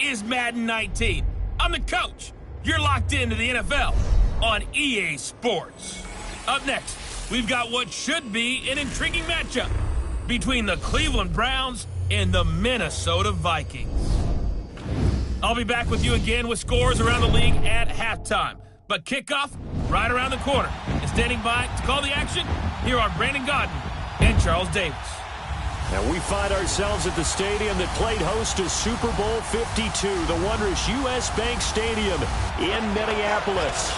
is Madden 19. I'm the coach. You're locked into the NFL on EA Sports. Up next, we've got what should be an intriguing matchup between the Cleveland Browns and the Minnesota Vikings. I'll be back with you again with scores around the league at halftime. But kickoff right around the corner. And standing by to call the action, here are Brandon Gaudin and Charles Davis. Now we find ourselves at the stadium that played host to Super Bowl 52, the wondrous U.S. Bank Stadium in Minneapolis.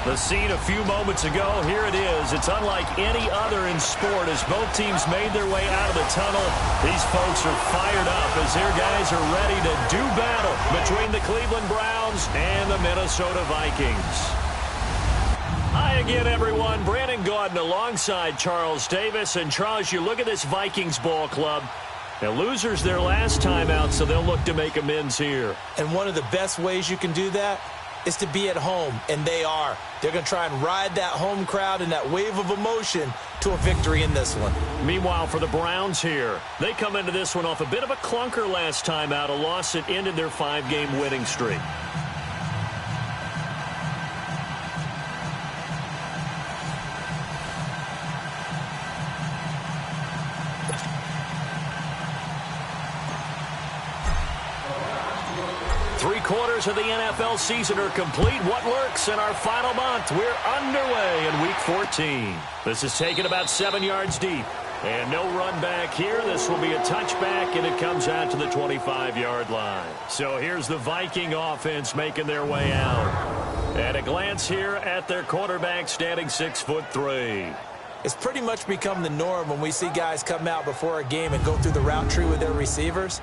The scene a few moments ago, here it is. It's unlike any other in sport as both teams made their way out of the tunnel. These folks are fired up as their guys are ready to do battle between the Cleveland Browns and the Minnesota Vikings. Hi again, everyone. Brandon Gaudin alongside Charles Davis. And Charles, you look at this Vikings ball club. Now, losers their last time out, so they'll look to make amends here. And one of the best ways you can do that is to be at home, and they are. They're going to try and ride that home crowd and that wave of emotion to a victory in this one. Meanwhile, for the Browns here, they come into this one off a bit of a clunker last time out, a loss that ended their 5-game winning streak. Three-quarters of the NFL season are complete. What lurks in our final month? We're underway in Week 14. This is taken about 7 yards deep. And no run back here. This will be a touchback, and it comes out to the 25-yard line. So here's the Viking offense making their way out. At a glance here at their quarterback, standing 6'3". It's pretty much become the norm when we see guys come out before a game and go through the route tree with their receivers.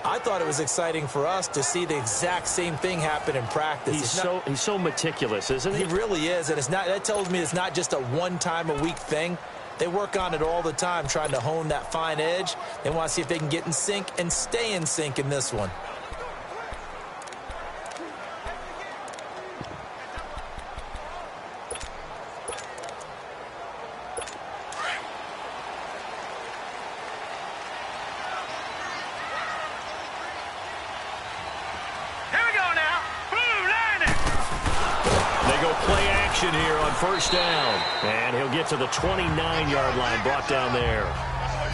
I thought it was exciting for us to see the exact same thing happen in practice. He's so meticulous, isn't he? He really is, and that tells me it's not just a one-time-a-week thing. They work on it all the time, trying to hone that fine edge. They want to see if they can get in sync and stay in sync in this one. Here on first down, and he'll get to the 29-yard line, brought down there.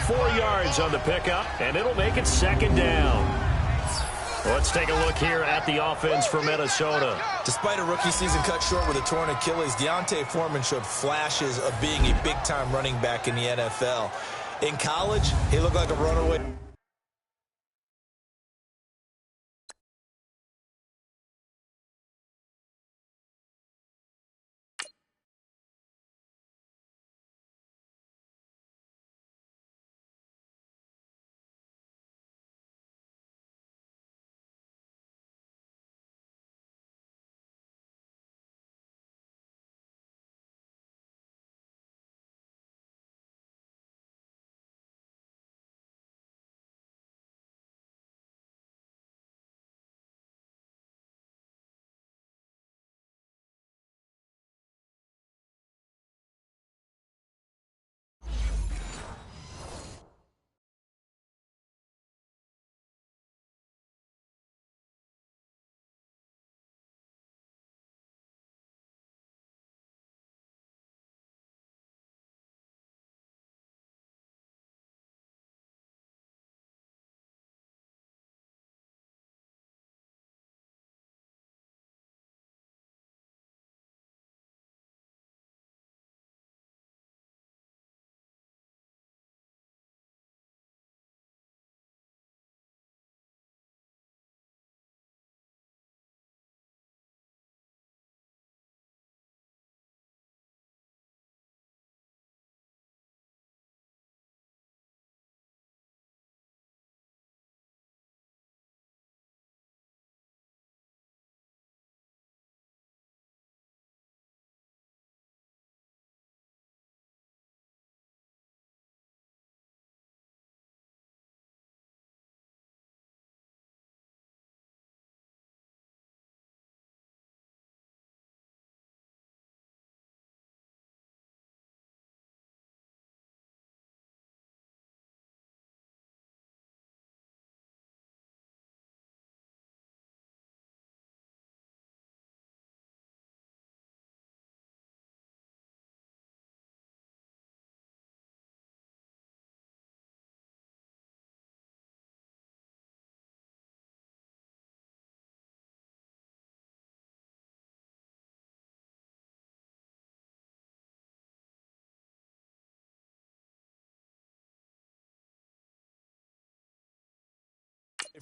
4 yards on the pickup, and it'll make it second down. Let's take a look here at the offense for Minnesota. Despite a rookie season cut short with a torn Achilles, Deontay Foreman showed flashes of being a big-time running back in the NFL. In college, he looked like a runaway.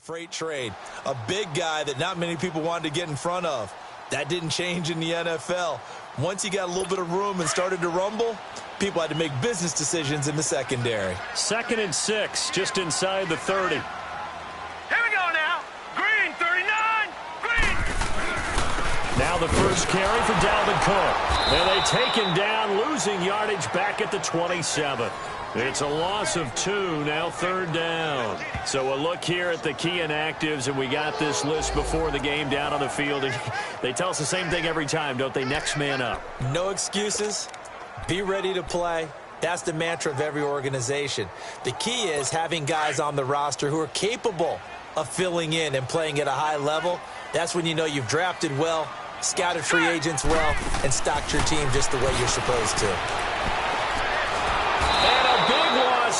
Freight trade, a big guy that not many people wanted to get in front of. That didn't change in the NFL. Once he got a little bit of room and started to rumble, people had to make business decisions in the secondary. 2nd and 6, just inside the 30. Here we go now. Green, 39. Green. Now the first carry for Dalvin Cook. And they take him down, losing yardage back at the 27. It's a loss of 2, now 3rd down. So a look here at the key inactives, and we got this list before the game down on the field. And they tell us the same thing every time, don't they? Next man up. No excuses. Be ready to play. That's the mantra of every organization. The key is having guys on the roster who are capable of filling in and playing at a high level. That's when you know you've drafted well, scouted free agents well, and stocked your team just the way you're supposed to.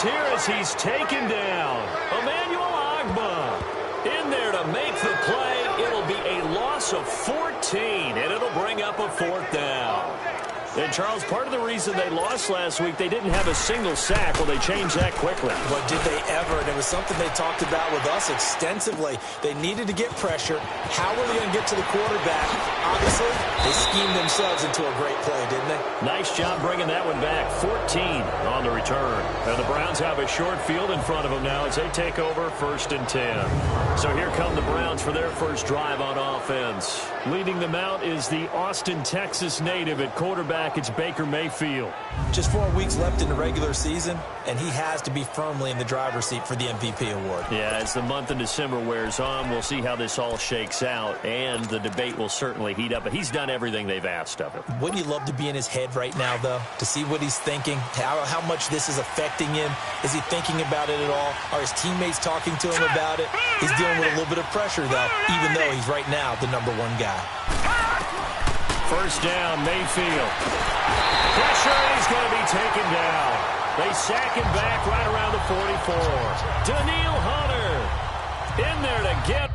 Here as he's taken down. Emmanuel Ogbah in there to make the play. It'll be a loss of 14, and it'll bring up a 4th down. And, Charles, part of the reason they lost last week, they didn't have a single sack. Well, they changed that quickly. But did they ever? And it was something they talked about with us extensively. They needed to get pressure. How were they going to get to the quarterback? Obviously, they schemed themselves into a great play, didn't they? Nice job bringing that one back. 14 on the return. And the Browns have a short field in front of them now as they take over 1st and 10. So here come the Browns for their first drive on offense. Leading them out is the Austin, Texas native at quarterback. It's Baker Mayfield. Just 4 weeks left in the regular season, and he has to be firmly in the driver's seat for the MVP award. Yeah, as the month of December wears on, we'll see how this all shakes out, and the debate will certainly heat up. But he's done everything they've asked of him. Wouldn't you love to be in his head right now, though, to see what he's thinking, how much this is affecting him? Is he thinking about it at all? Are his teammates talking to him about it? He's dealing with a little bit of pressure, though, even though he's right now the #1 guy. 1st down, Mayfield. Pressure, and he's going to be taken down. They sack him back right around the 44. Daniil Hunter in there to get.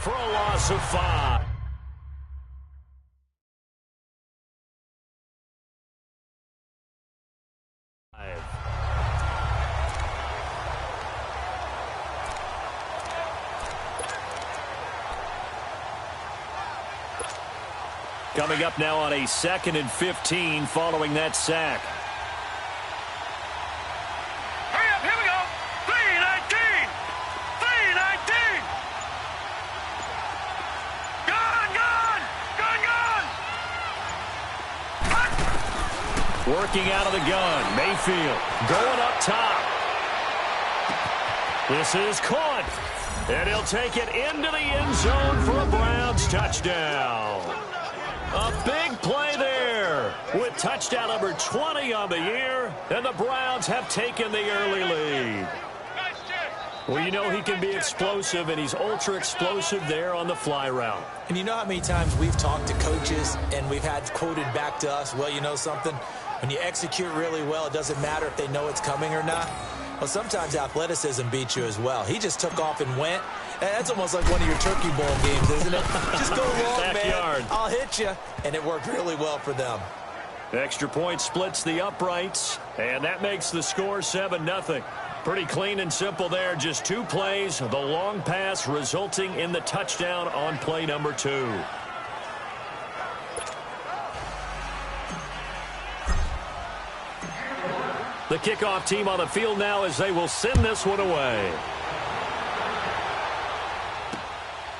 For a loss of 5. Coming up now on a 2nd and 15 following that sack. Hurry up, here we go. 319. 319. Gone. Working out of the gun. Mayfield going up top. This is caught. And he'll take it into the end zone for a Browns touchdown. A big play there with touchdown number 20 on the year, and the Browns have taken the early lead. Well, you know he can be explosive, and he's ultra explosive there on the fly route. And you know how many times we've talked to coaches and we've had quoted back to us, well, you know something? When you execute really well, it doesn't matter if they know it's coming or not. Well, sometimes athleticism beats you as well. He just took off and went. That's almost like one of your Turkey Bowl games, isn't it? Just go long, Backyard. man. I'll hit you. And it worked really well for them. Extra point splits the uprights, and that makes the score 7-0. Pretty clean and simple there. Just 2 plays, the long pass resulting in the touchdown on play number 2. The kickoff team on the field now as they will send this one away.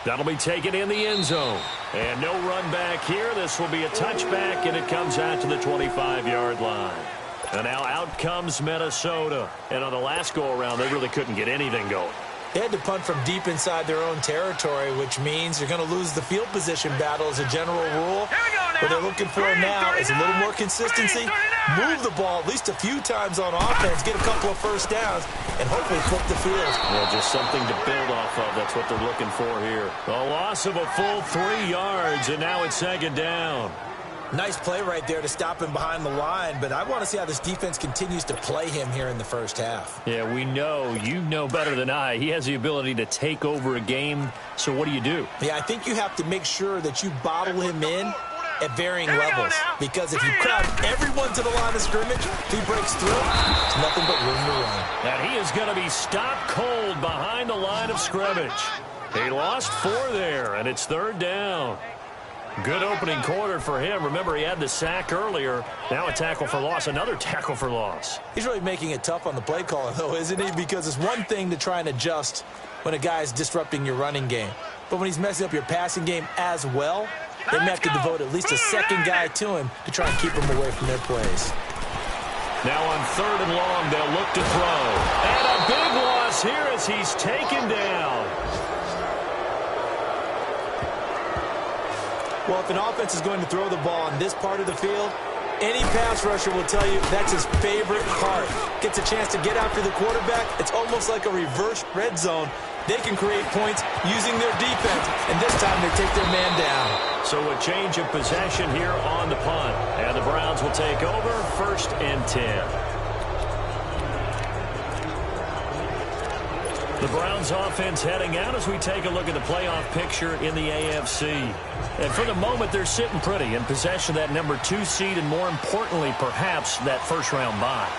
That'll be taken in the end zone. And no run back here. This will be a touchback, and it comes out to the 25-yard line. And now out comes Minnesota. And on the last go-around, they really couldn't get anything going. They had to punt from deep inside their own territory, which means you're going to lose the field position battle as a general rule. What they're looking for now is a little more consistency. Move the ball at least a few times on offense, get a couple of first downs, and hopefully flip the field. Well, just something to build off of. That's what they're looking for here. A loss of a full 3 yards, and now it's 2nd down. Nice play right there to stop him behind the line, but I want to see how this defense continues to play him here in the first half. Yeah, we know. You know better than I. He has the ability to take over a game, so what do you do? Yeah, I think you have to make sure that you bottle him in at varying levels, because if you crowd everyone to the line of scrimmage, if he breaks through, it's nothing but room to run. And he is going to be stopped cold behind the line of scrimmage. He lost 4 there, and it's 3rd down. Good opening quarter for him. Remember, he had the sack earlier. Now a tackle for loss, another tackle for loss. He's really making it tough on the play caller, though, isn't he? Because it's one thing to try and adjust when a guy is disrupting your running game. But when he's messing up your passing game as well, they may have to devote at least a second guy to him to try and keep him away from their plays. Now on 3rd and long, they'll look to throw. And a big loss here as he's taken down. Well, if an offense is going to throw the ball on this part of the field, any pass rusher will tell you that's his favorite part. Gets a chance to get after the quarterback. It's almost like a reverse red zone. They can create points using their defense, and this time they take their man down. So a change of possession here on the punt. And the Browns will take over 1st and 10. The Browns offense heading out as we take a look at the playoff picture in the AFC. And for the moment, they're sitting pretty in possession of that number 2 seed and, more importantly, perhaps that first-round bye.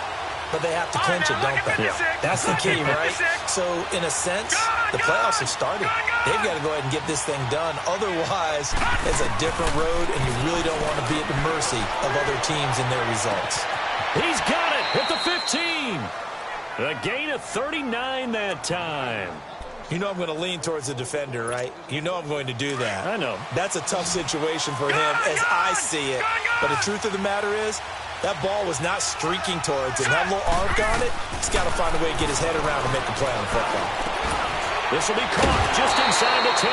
But they have to clinch it, don't they? Yeah. That's the key, right? So, in a sense, the playoffs have started. They've got to go ahead and get this thing done. Otherwise, it's a different road, and you really don't want to be at the mercy of other teams and their results. He's got it at the 15. A gain of 39 that time. You know I'm going to lean towards the defender, right? You know I'm going to do that. I know. That's a tough situation for him as I see it. But the truth of the matter is, that ball was not streaking towards him. That little arc on it, he's got to find a way to get his head around and make a play on the football. This will be caught just inside the 10.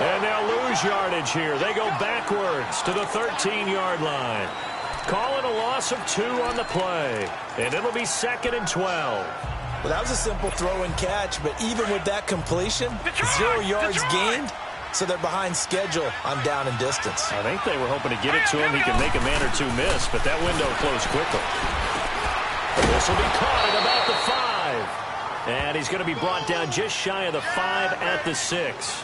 And they'll lose yardage here. They go backwards to the 13-yard line. Call it a loss of 2 on the play. And it'll be 2nd and 12. Well, that was a simple throw and catch, but even with that completion, 0 yards gained, so they're behind schedule on down and distance. I think they were hoping to get it to him. He could make a man or 2 miss, but that window closed quickly. This will be caught at about the 5. And he's going to be brought down just shy of the 5 at the 6.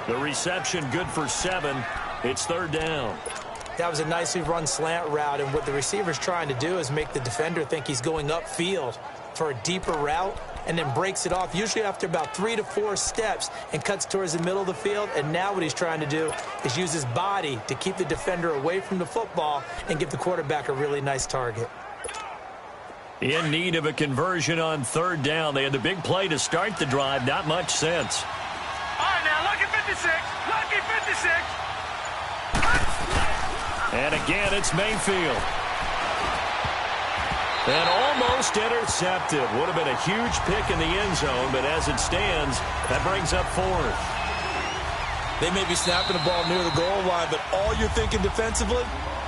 The reception good for 7. It's 3rd down. That was a nicely run slant route, and what the receiver's trying to do is make the defender think he's going upfield for a deeper route, and then breaks it off, usually after about 3 to 4 steps, and cuts towards the middle of the field. And now what he's trying to do is use his body to keep the defender away from the football and give the quarterback a really nice target. In need of a conversion on 3rd down. They had the big play to start the drive. Not much sense. All right, now, lucky 56. Lucky 56. And again, it's Mayfield. And almost intercepted. Would have been a huge pick in the end zone, but as it stands, that brings up 4th. They may be snapping the ball near the goal line, but all you're thinking defensively,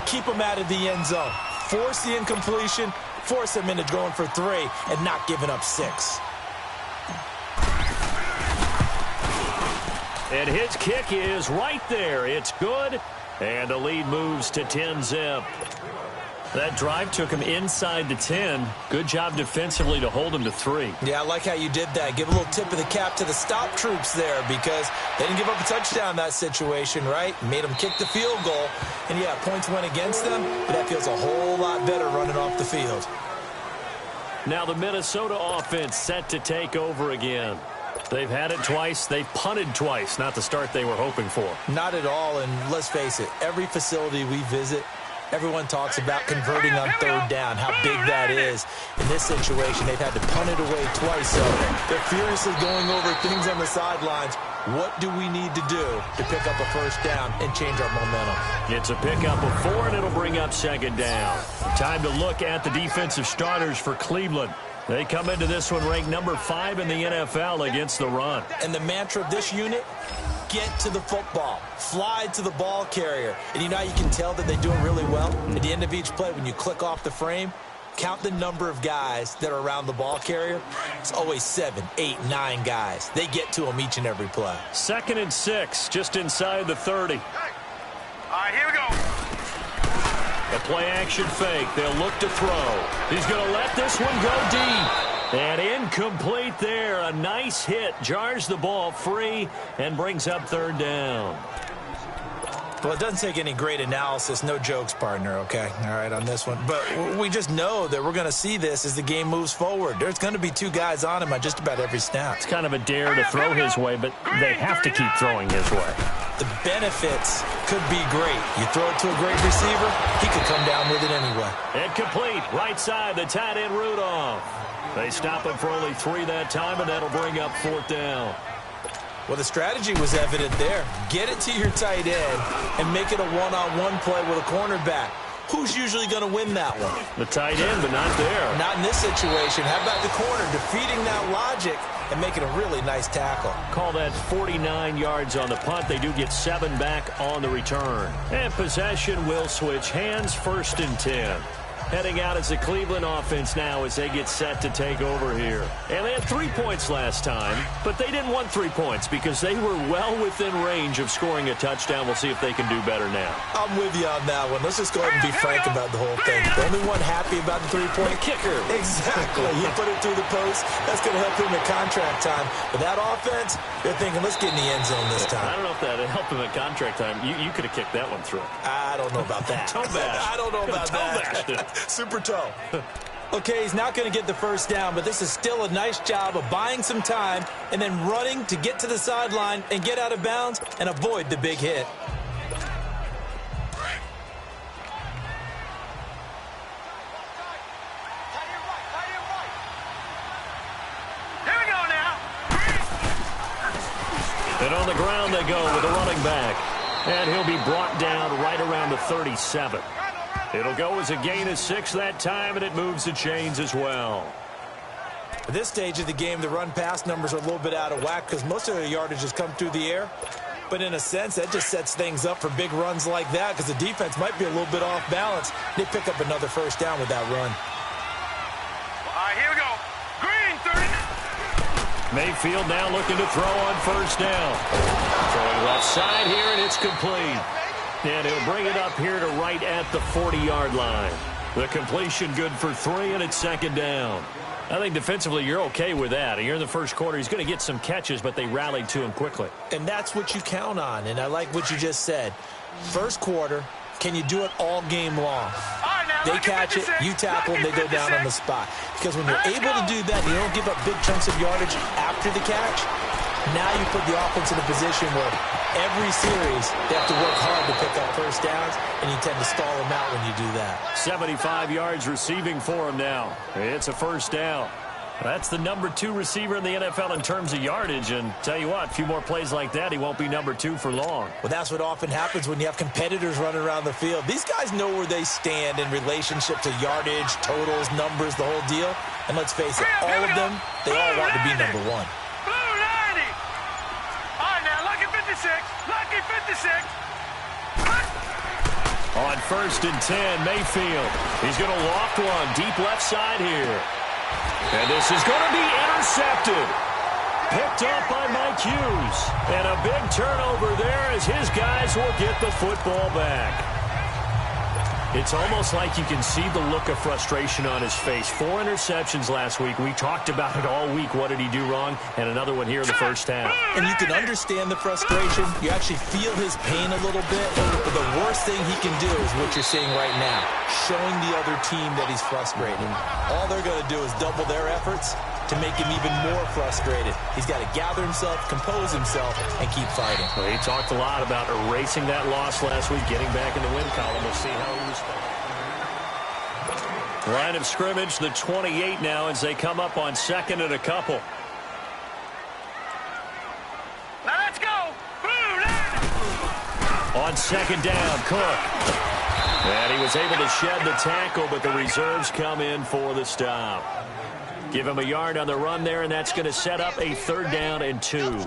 keep them out of the end zone. Force the incompletion, force them into going for 3, and not giving up 6. And his kick is right there. It's good. And the lead moves to 10-zip. That drive took him inside the 10. Good job defensively to hold him to 3. Yeah, I like how you did that. Give a little tip of the cap to the stop troops there, because they didn't give up a touchdown in that situation, right? Made them kick the field goal. And, yeah, points went against them, but that feels a whole lot better running off the field. Now the Minnesota offense set to take over again. They've had it twice. They've punted twice. Not the start they were hoping for. Not at all, and let's face it, every facility we visit, everyone talks about converting on 3rd down, how big that is. In this situation, they've had to punt it away twice, so they're furiously going over things on the sidelines. What do we need to do to pick up a 1st down and change our momentum? It's a pickup of 4, and it'll bring up 2nd down. Time to look at the defensive starters for Cleveland. They come into this one ranked number 5 in the NFL against the run. And the mantra of this unit, get to the football. Fly to the ball carrier. And you know how you can tell that they do it really well? At the end of each play, when you click off the frame, count the number of guys that are around the ball carrier. It's always 7, 8, 9 guys. They get to them each and every play. 2nd and 6, just inside the 30. All right, here we go. A play-action fake. They'll look to throw. He's going to let this one go deep. And incomplete there. A nice hit. Jars the ball free and brings up third down. Well, it doesn't take any great analysis. No jokes, partner, okay? All right, on this one. But we just know that we're going to see this as the game moves forward. There's going to be two guys on him on just about every snap. It's kind of a dare to throw his way, but they have to keep throwing his way. The benefits could be great. You throw it to a great receiver, he could come down with it anyway. Incomplete. Right side, the tight end Rudolph. They stop him for only 3 that time, and that'll bring up fourth down. Well, the strategy was evident there. Get it to your tight end and make it a one-on-one play with a cornerback. Who's usually going to win that one? The tight end, but not there. Not in this situation. How about the corner defeating that logic and making a really nice tackle? Call that 49 yards on the punt. They do get 7 back on the return. And possession will switch hands, 1st and 10. Heading out as the Cleveland offense now as they get set to take over here. And they had 3 points last time, but they didn't want 3 points because they were well within range of scoring a touchdown. We'll see if they can do better now. I'm with you on that one. Let's just go ahead and be frank about the whole thing. The only one happy about the 3-point kicker. Exactly. You put it through the post. That's going to help him at contract time. But that offense, they're thinking, let's get in the end zone this time. I don't know if that helped him at contract time. You could have kicked that one through. I don't know about that. Toe bash. I don't know about that. Super toe. Okay, he's not going to get the first down, but this is still a nice job of buying some time and then running to get to the sideline and get out of bounds and avoid the big hit. Here we go now. And on the ground they go with a running back. And he'll be brought down right around the 37. It'll go as a gain of 6 that time, and it moves the chains as well. At this stage of the game, the run-pass numbers are a little bit out of whack because most of their yardage has come through the air. But in a sense, that just sets things up for big runs like that because the defense might be a little bit off balance. They pick up another first down with that run. All right, here we go. Green, 30. Mayfield now looking to throw on first down. Throwing left side here, and it's complete. And he'll bring it up here to right at the 40-yard line. The completion good for 3, and it's 2nd down. I think defensively you're okay with that. Here in the first quarter, he's going to get some catches, but they rallied to him quickly. And that's what you count on, and I like what you just said. First quarter, can you do it all game long? They catch it, you tackle them, they go down on the spot. Because when you're able to do that, you don't give up big chunks of yardage after the catch. Now you put the offense in a position where every series they have to work hard to pick up first downs, and you tend to stall them out when you do that. 75 yards receiving for him now. It's a first down. That's the number 2 receiver in the NFL in terms of yardage, and tell you what, a few more plays like that, he won't be number 2 for long. Well, that's what often happens when you have competitors running around the field. These guys know where they stand in relationship to yardage, totals, numbers, the whole deal. And let's face it, all of them, they all want to be number 1. Lucky 56. On 1st and 10, Mayfield. He's going to loft one deep left side here. And this is going to be intercepted. Picked up by Mike Hughes. And a big turnover there as his guys will get the football back. It's almost like you can see the look of frustration on his face. 4 interceptions last week. We talked about it all week. What did he do wrong? And another one here in the first half. And you can understand the frustration. You actually feel his pain a little bit. But the worst thing he can do is what you're seeing right now, showing the other team that he's frustrated. All they're going to do is double their efforts to make him even more frustrated. He's got to gather himself, compose himself, and keep fighting. Well, he talked a lot about erasing that loss last week, getting back in the win column. We'll see how he responds. Line of scrimmage, the 28 now as they come up on 2nd and a couple. Now let's go. On 2nd down, Cook. And he was able to shed the tackle, but the reserves come in for the stop. Give him a yard on the run there, and that's going to set up a 3rd down and 2.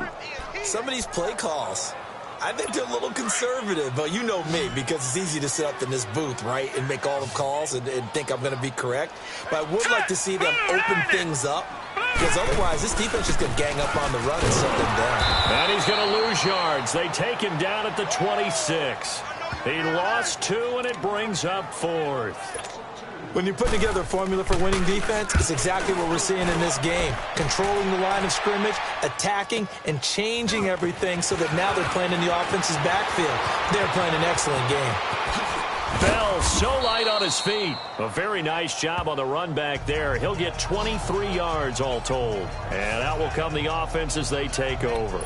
Some of these play calls, I think they're a little conservative, but you know me, because it's easy to sit up in this booth, right, and make all the calls and think I'm going to be correct. But I would like to see them open things up, because otherwise this defense is going to gang up on the run and shut them down. And he's going to lose yards. They take him down at the 26. He lost 2, and it brings up 4th. When you put together a formula for winning defense, it's exactly what we're seeing in this game. Controlling the line of scrimmage, attacking, and changing everything so that now they're playing in the offense's backfield. They're playing an excellent game. Bell so light on his feet. A very nice job on the run back there. He'll get 23 yards all told. And out will come the offense as they take over.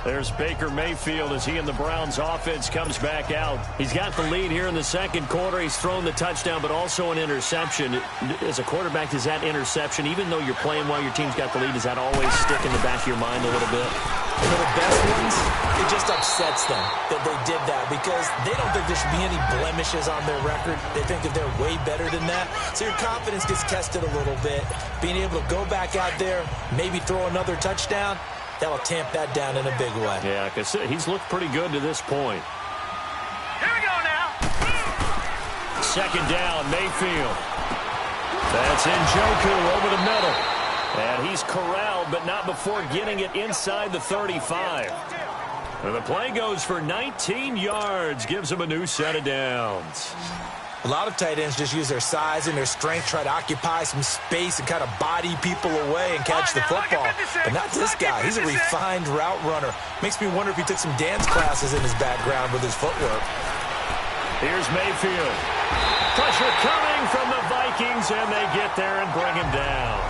There's Baker Mayfield as he and the Browns offense comes back out. He's got the lead here in the second quarter. He's thrown the touchdown, but also an interception. As a quarterback, does that interception, even though you're playing while your team's got the lead, does that always stick in the back of your mind a little bit? For the best ones, it just upsets them that they did that because they don't think there should be any blemishes on their record. They think that they're way better than that. So your confidence gets tested a little bit. Being able to go back out there, maybe throw another touchdown, that'll tamp that down in a big way. Yeah, because he's looked pretty good to this point. Here we go now. Second down, Mayfield. That's Njoku over the middle. And he's corralled, but not before getting it inside the 35. And the play goes for 19 yards, gives him a new set of downs. A lot of tight ends just use their size and their strength, try to occupy some space and kind of body people away and catch the football. But not this guy. He's a refined route runner. Makes me wonder if he took some dance classes in his background with his footwork. Here's Mayfield. Pressure coming from the Vikings, and they get there and bring him down.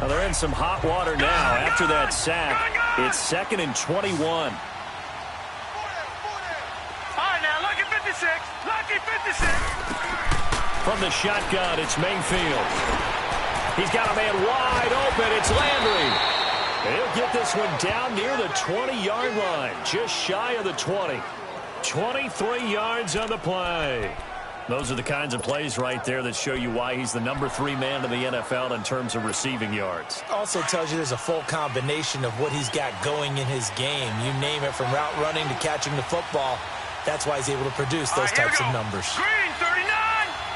Well, they're in some hot water now. After that sack, it's 2nd and 21. All right, now, lucky 56. Lucky 56. From the shotgun, it's Mayfield. He's got a man wide open. It's Landry. He'll get this one down near the 20-yard line, just shy of the 20. 23 yards on the play. Those are the kinds of plays right there that show you why he's the number 3 man in the NFL in terms of receiving yards. Also tells you there's a full combination of what he's got going in his game. You name it, from route running to catching the football. That's why he's able to produce those types of numbers. Green 39!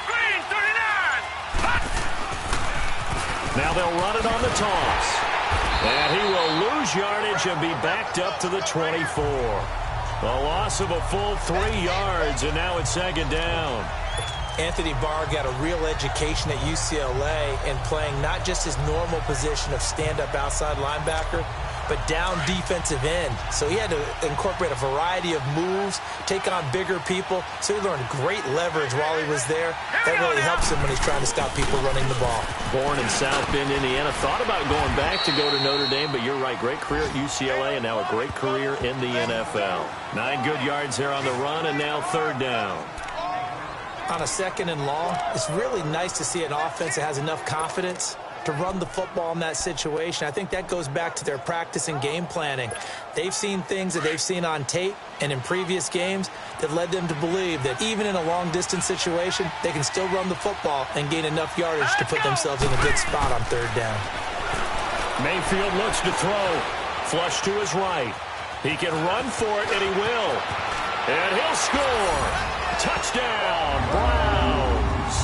Green 39! Hot! Now they'll run it on the toss. And he will lose yardage and be backed up to the 24. A loss of a full 3 yards, and now it's 2nd down. Anthony Barr got a real education at UCLA in playing not just his normal position of stand-up outside linebacker, but down defensive end. So he had to incorporate a variety of moves, take on bigger people. So he learned great leverage while he was there. That really helps him when he's trying to stop people running the ball. Born in South Bend, Indiana. Thought about going back to go to Notre Dame, but you're right. Great career at UCLA and now a great career in the NFL. 9 good yards there on the run, and now 3rd down. On a 2nd and long, it's really nice to see an offense that has enough confidence to run the football in that situation. I think that goes back to their practice and game planning. They've seen things that they've seen on tape and in previous games that led them to believe that even in a long-distance situation, they can still run the football and gain enough yardage to put themselves in a good spot on 3rd down. Mayfield looks to throw. Flush to his right. He can run for it, and he will. And he'll score. Touchdown, Browns.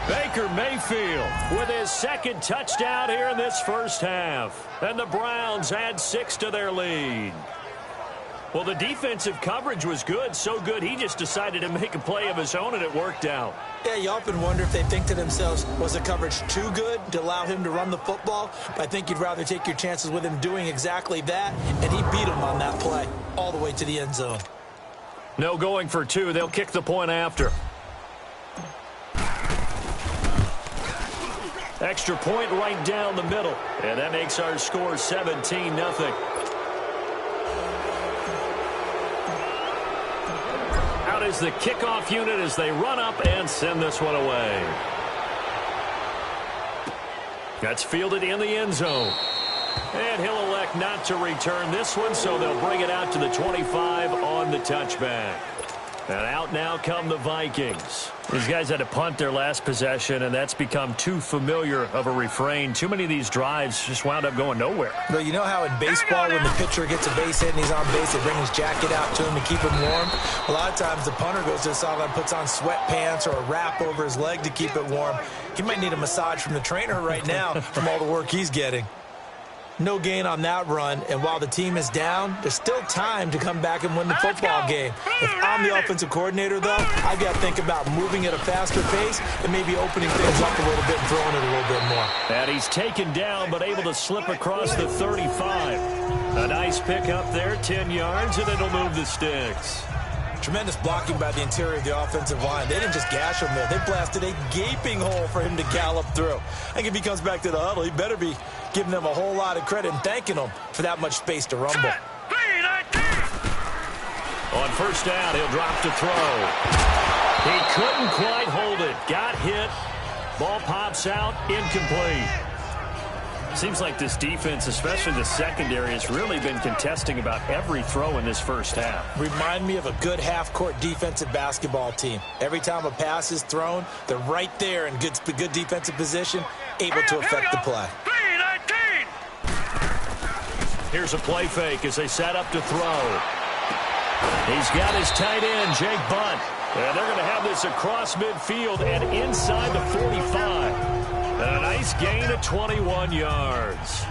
Baker Mayfield with his 2nd touchdown here in this first half. And the Browns add 6 to their lead. Well, the defensive coverage was good, so good he just decided to make a play of his own, and it worked out. Yeah, you often wonder if they think to themselves, was the coverage too good to allow him to run the football? But I think you'd rather take your chances with him doing exactly that, and he beat him on that play all the way to the end zone. No going for 2. They'll kick the point after. Extra point right down the middle. And that makes our score 17-0. Out is the kickoff unit as they run up and send this one away. That's fielded in the end zone. And he'll elect not to return this one, so they'll bring it out to the 25 on the touchback. And out now come the Vikings. These guys had to punt their last possession, and that's become too familiar of a refrain. Too many of these drives just wound up going nowhere. But you know how in baseball, when the pitcher gets a base hit and he's on base, they bring his jacket out to him to keep him warm? A lot of times the punter goes to the sideline, puts on sweatpants or a wrap over his leg to keep it warm. He might need a massage from the trainer right now from all the work he's getting. No gain on that run, and while the team is down, there's still time to come back and win the football game. If I'm the offensive coordinator, though, I've got to think about moving at a faster pace and maybe opening things up a little bit and throwing it a little bit more. And he's taken down, but able to slip across the 35. A nice pick up there, 10 yards, and it'll move the sticks. Tremendous blocking by the interior of the offensive line. They didn't just gash him there. They blasted a gaping hole for him to gallop through. I think if he comes back to the huddle, he better be giving them a whole lot of credit and thanking them for that much space to rumble. On first down, he'll drop to throw. He couldn't quite hold it. Got hit. Ball pops out. Incomplete. Seems like this defense, especially the secondary, has really been contesting about every throw in this first half. Remind me of a good half-court defensive basketball team. Every time a pass is thrown, they're right there in good defensive position, able to affect the play. Here's a play fake as they set up to throw. He's got his tight end, Jake Bunt. And they're going to have this across midfield and inside the 45. A nice gain of 21 yards.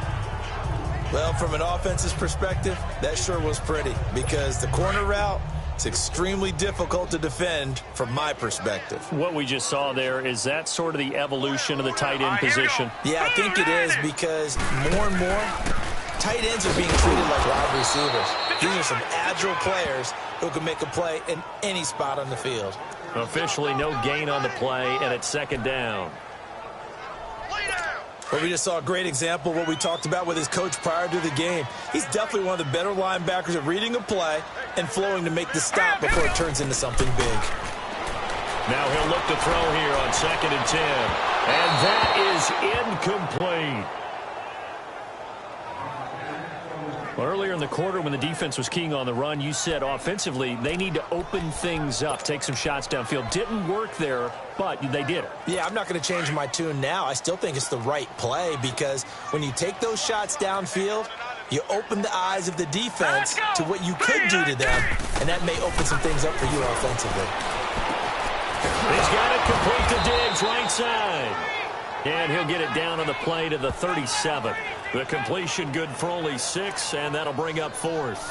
Well, from an offense's perspective, that sure was pretty because the corner route is extremely difficult to defend from my perspective. What we just saw there, is that sort of the evolution of the tight end position? Yeah, I think it is because more and more, tight ends are being treated like wide receivers. These are some agile players who can make a play in any spot on the field. Officially no gain on the play, and it's second down. Well, we just saw a great example of what we talked about with his coach prior to the game. He's definitely one of the better linebackers at reading a play and flowing to make the stop before it turns into something big. Now he'll look to throw here on 2nd and 10. And that is incomplete. Well, earlier in the quarter when the defense was keying on the run, you said offensively they need to open things up, take some shots downfield. Didn't work there, but they did it. Yeah, I'm not going to change my tune now. I still think it's the right play because when you take those shots downfield, you open the eyes of the defense to what you could do to them, and that may open some things up for you offensively. He's got it complete to Diggs, right side. And he'll get it down on the play to the 37. The completion good for only 6, and that'll bring up 4th.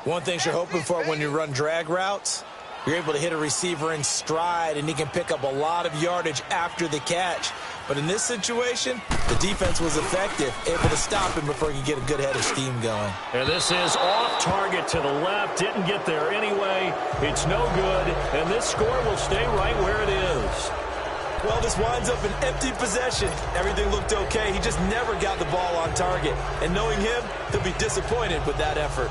One thing you're hoping for when you run drag routes, you're able to hit a receiver in stride, and he can pick up a lot of yardage after the catch. But in this situation, the defense was effective, able to stop him before he could get a good head of steam going. And this is off target to the left. Didn't get there anyway. It's no good, and this score will stay right where it is. Well, this winds up an empty possession. Everything looked okay. He just never got the ball on target. And knowing him, he'll be disappointed with that effort.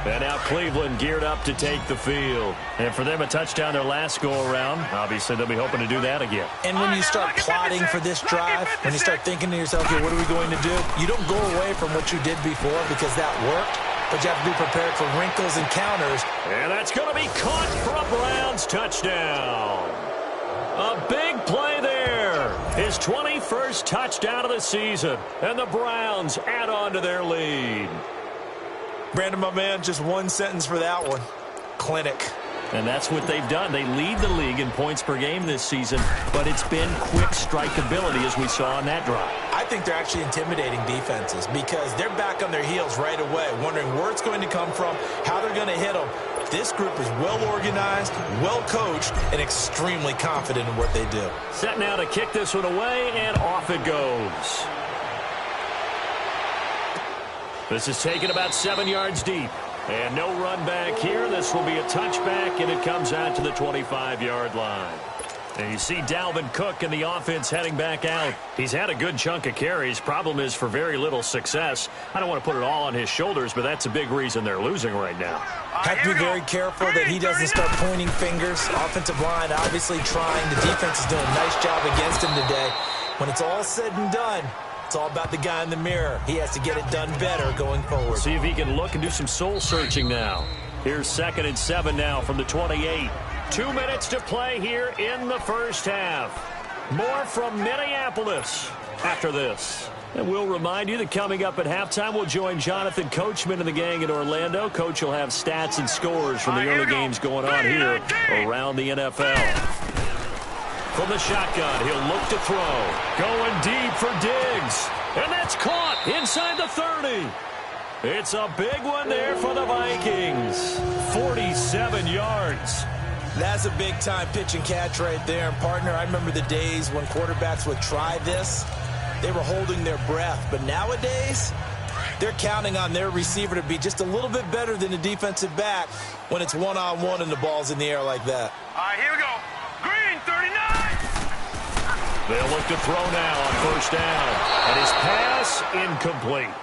And now Cleveland geared up to take the field. And for them, a touchdown their last go-around. Obviously, they'll be hoping to do that again. And when you start plotting for this drive, when you start thinking to yourself, okay, what are we going to do? You don't go away from what you did before because that worked. But you have to be prepared for wrinkles and counters. And that's going to be caught for a Browns touchdown. A big play there. His 21st touchdown of the season. And the Browns add on to their lead. Brandon, my man, just one sentence for that one. Clinic. And that's what they've done. They lead the league in points per game this season, but it's been quick strikeability as we saw on that drive. I think they're actually intimidating defenses because they're back on their heels right away, wondering where it's going to come from, how they're going to hit them. This group is well-organized, well-coached, and extremely confident in what they do. Set now to kick this one away, and off it goes. This is taken about 7 yards deep. And no run back here. This will be a touchback, and it comes out to the 25-yard line. And you see Dalvin Cook in the offense heading back out. He's had a good chunk of carries. Problem is for very little success. I don't want to put it all on his shoulders, but that's a big reason they're losing right now. Have to be very careful that he doesn't start pointing fingers. Offensive line obviously trying. The defense is doing a nice job against him today. When it's all said and done, it's all about the guy in the mirror. He has to get it done better going forward. See if he can look and do some soul searching now. Here's 2nd and 7 now from the 28. 2 minutes to play here in the first half. More from Minneapolis after this. And we'll remind you that coming up at halftime, we'll join Jonathan Coachman and the gang in Orlando. Coach will have stats and scores from the early games going on here around the NFL. From the shotgun, he'll look to throw. Going deep for Diggs. And that's caught inside the 30. It's a big one there for the Vikings. 47 yards. That's a big-time pitch and catch right there. And, partner, I remember the days when quarterbacks would try this. They were holding their breath. But nowadays, they're counting on their receiver to be just a little bit better than the defensive back when it's one-on-one and the ball's in the air like that. All right, here we go. Green, 39. They'll look to throw now on first down. And his pass incomplete.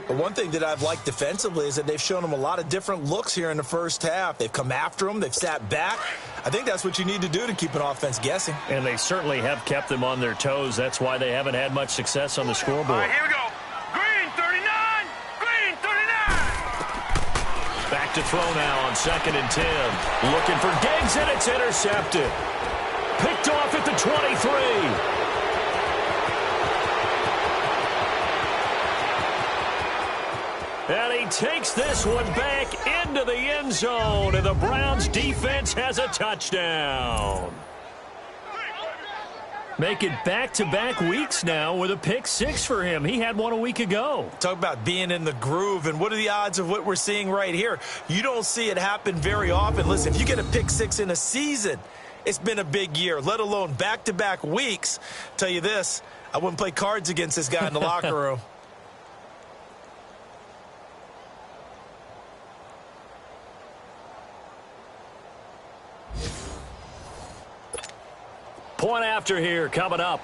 But one thing that I've liked defensively is that they've shown them a lot of different looks here in the first half. They've come after them. They've sat back. I think that's what you need to do to keep an offense guessing. And they certainly have kept them on their toes. That's why they haven't had much success on the scoreboard. All right, here we go. Green, 39. Green, 39. Back to throw now on 2nd and 10. Looking for Diggs, and it's intercepted. Picked off at the 23. And he takes this one back into the end zone, and the Browns defense has a touchdown. Make it back-to-back weeks now with a pick 6 for him. He had one a week ago. Talk about being in the groove, and what are the odds of what we're seeing right here? You don't see it happen very often. Listen, if you get a pick 6 in a season, it's been a big year, let alone back-to-back weeks. Tell you this, I wouldn't play cards against this guy in the locker room. Point after here coming up.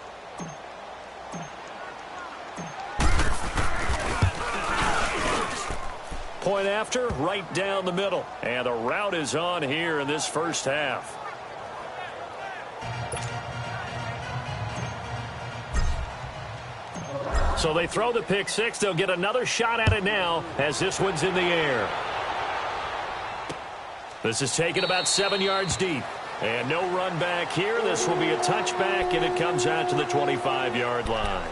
Point after right down the middle. And the route is on here in this first half. So they throw the pick 6. They'll get another shot at it now as this one's in the air. This is taken about 7 yards deep. And no run back here. This will be a touchback, and it comes out to the 25-yard line.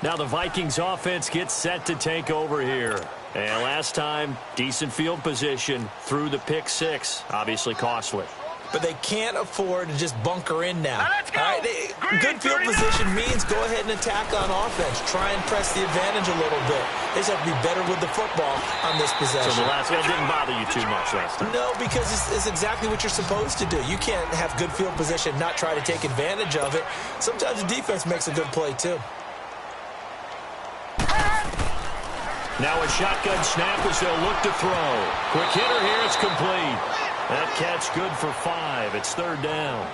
Now the Vikings offense gets set to take over here. And last time, decent field position through the pick 6. Obviously costly. But they can't afford to just bunker in now. Let's go. All right, good field position means go ahead and attack on offense. Try and press the advantage a little bit. They just have to be better with the football on this possession. So the last one didn't bother you too much last time? No, because it's exactly what you're supposed to do. You can't have good field position, not try to take advantage of it. Sometimes the defense makes a good play, too. Now a shotgun snap as they'll look to throw. Quick hitter here, it's complete. That catch good for 5. It's 3rd down.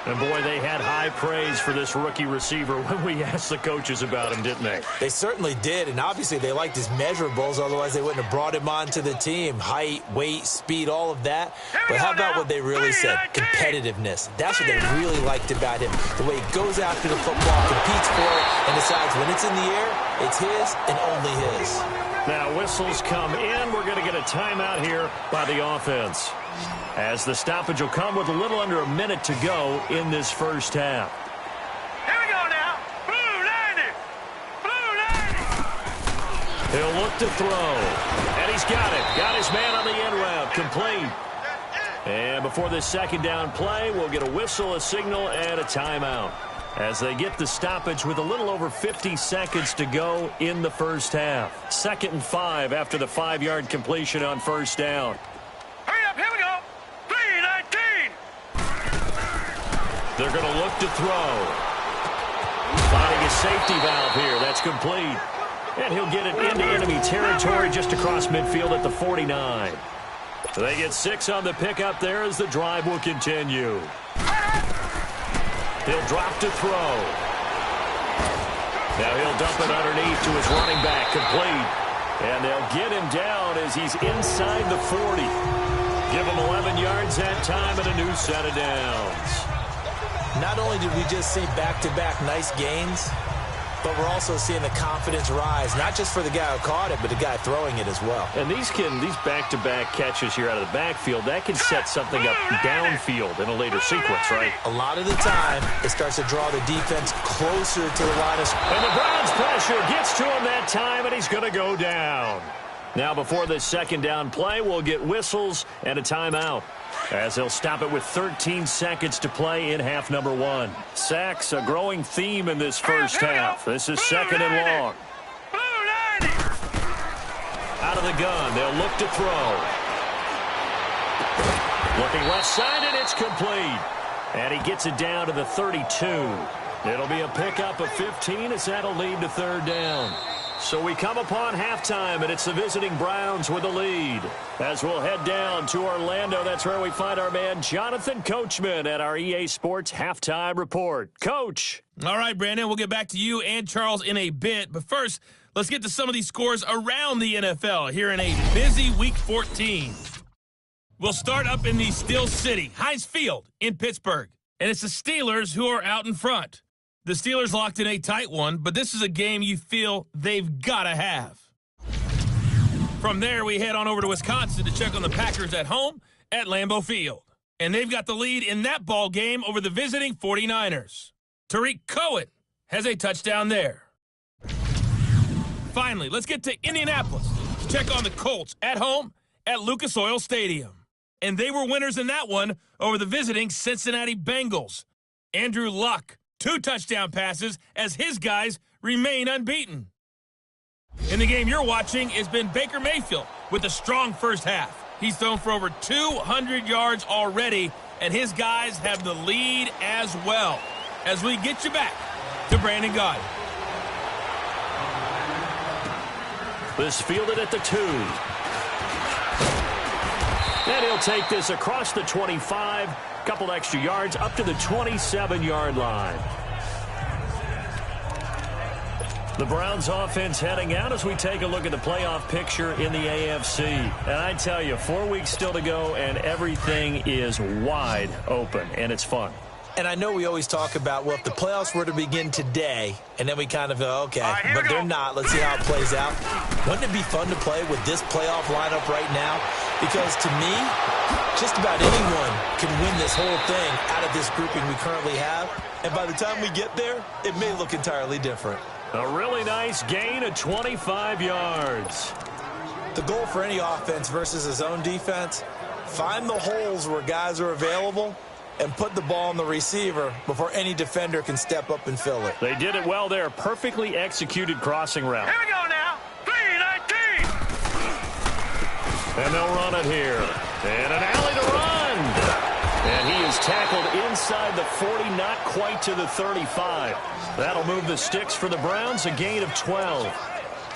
And, boy, they had high praise for this rookie receiver when we asked the coaches about him, didn't they? They certainly did, and obviously they liked his measurables. Otherwise, they wouldn't have brought him onto the team. Height, weight, speed, all of that. But how about what they really said? Competitiveness. That's what they really liked about him. The way he goes after the football, competes for it, and decides when it's in the air, it's his and only his. Now, whistles come in. We're going to get a timeout here by the offense, as the stoppage will come with a little under a minute to go in this first half. Here we go now. Blue 90. Blue 90. He'll look to throw. And he's got it. Got his man on the end route. Complete. And before this 2nd down play, we'll get a whistle, a signal, and a timeout, as they get the stoppage with a little over 50 seconds to go in the first half. 2nd and 5 after the 5-yard completion on first down. Hurry up, here we go. 3-19. They're going to look to throw. Finding a safety valve here. That's complete. And he'll get it into enemy territory just across midfield at the 49. They get 6 on the pickup there as the drive will continue. He'll drop to throw. Now he'll dump it underneath to his running back, complete. And they'll get him down as he's inside the 40. Give him 11 yards that time and a new set of downs. Not only did we just see back-to-back nice gains, but we're also seeing the confidence rise, not just for the guy who caught it, but the guy throwing it as well. And these back-to-back catches here out of the backfield, that can set something up downfield in a later sequence, right? A lot of the time, it starts to draw the defense closer to the line of scrimmage. And the Browns pressure gets to him that time, and he's going to go down. Now, before this second down play, we'll get whistles and a timeout, as they'll stop it with 13 seconds to play in half number 1. Sacks, a growing theme in this first half. This is second and long. Out of the gun, they'll look to throw. Looking left side, and it's complete. And he gets it down to the 32. It'll be a pickup of 15 as that'll lead to third down. So we come upon halftime, and it's the visiting Browns with the lead. As we'll head down to Orlando, that's where we find our man Jonathan Coachman at our EA Sports Halftime Report. Coach. All right, Brandon, we'll get back to you and Charles in a bit. But first, let's get to some of these scores around the NFL here in a busy Week 14. We'll start up in the Steel City, Heinz Field in Pittsburgh. And it's the Steelers who are out in front. The Steelers locked in a tight one, but this is a game you feel they've got to have. From there, we head on over to Wisconsin to check on the Packers at home at Lambeau Field. And they've got the lead in that ball game over the visiting 49ers. Tariq Cohen has a touchdown there. Finally, let's get to Indianapolis to check on the Colts at home at Lucas Oil Stadium. And they were winners in that one over the visiting Cincinnati Bengals. Andrew Luck, 2 touchdown passes as his guys remain unbeaten. In the game you're watching has been Baker Mayfield with a strong first half. He's thrown for over 200 yards already, and his guys have the lead as well. As we get you back to Brandon Gaudin. This fielded at the 2. And he'll take this across the 25. Couple extra yards up to the 27-yard line. The Browns offense heading out as we take a look at the playoff picture in the AFC. And I tell you, 4 weeks still to go, and everything is wide open, and it's fun. And I know we always talk about, well, if the playoffs were to begin today, and then we kind of go, okay, but they're not. Let's see how it plays out. Wouldn't it be fun to play with this playoff lineup right now? Because to me, just about anyone can win this whole thing out of this grouping we currently have. And by the time we get there, it may look entirely different. A really nice gain of 25 yards. The goal for any offense versus his own defense, find the holes where guys are available and put the ball on the receiver before any defender can step up and fill it. They did it well there. Perfectly executed crossing route. Here we go now. 3-19. And they'll run it here. And an alley to run. And he is tackled inside the 40, not quite to the 35. That'll move the sticks for the Browns, a gain of 12.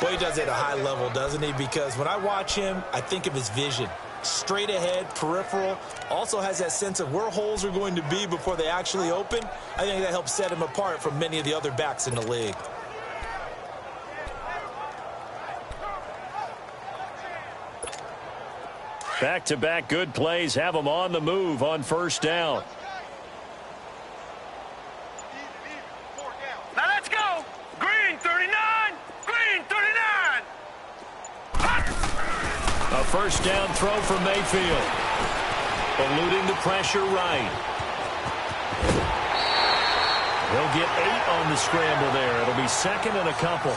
Well, he does it at a high level, doesn't he? Because when I watch him, I think of his vision. Straight ahead, peripheral, also has that sense of where holes are going to be before they actually open. I think that helps set him apart from many of the other backs in the league. Back-to-back good plays have him on the move on first down. Now let's go. Green 39. Green 39. A first down throw from Mayfield. Eluding the pressure right. He'll get 8 on the scramble there. It'll be second and a couple.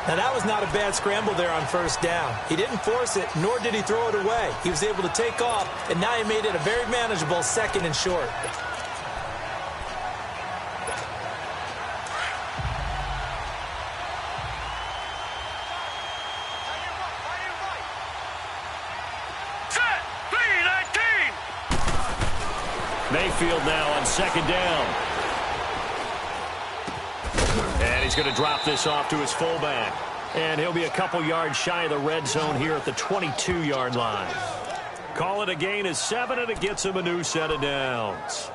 Now, that was not a bad scramble there on first down. He didn't force it, nor did he throw it away. He was able to take off, and now he made it a very manageable second and short. Mayfield now on second down. And he's going to drop this off to his fullback. And he'll be a couple yards shy of the red zone here at the 22-yard line. Call it a gain of 7, and it gets him a new set of downs.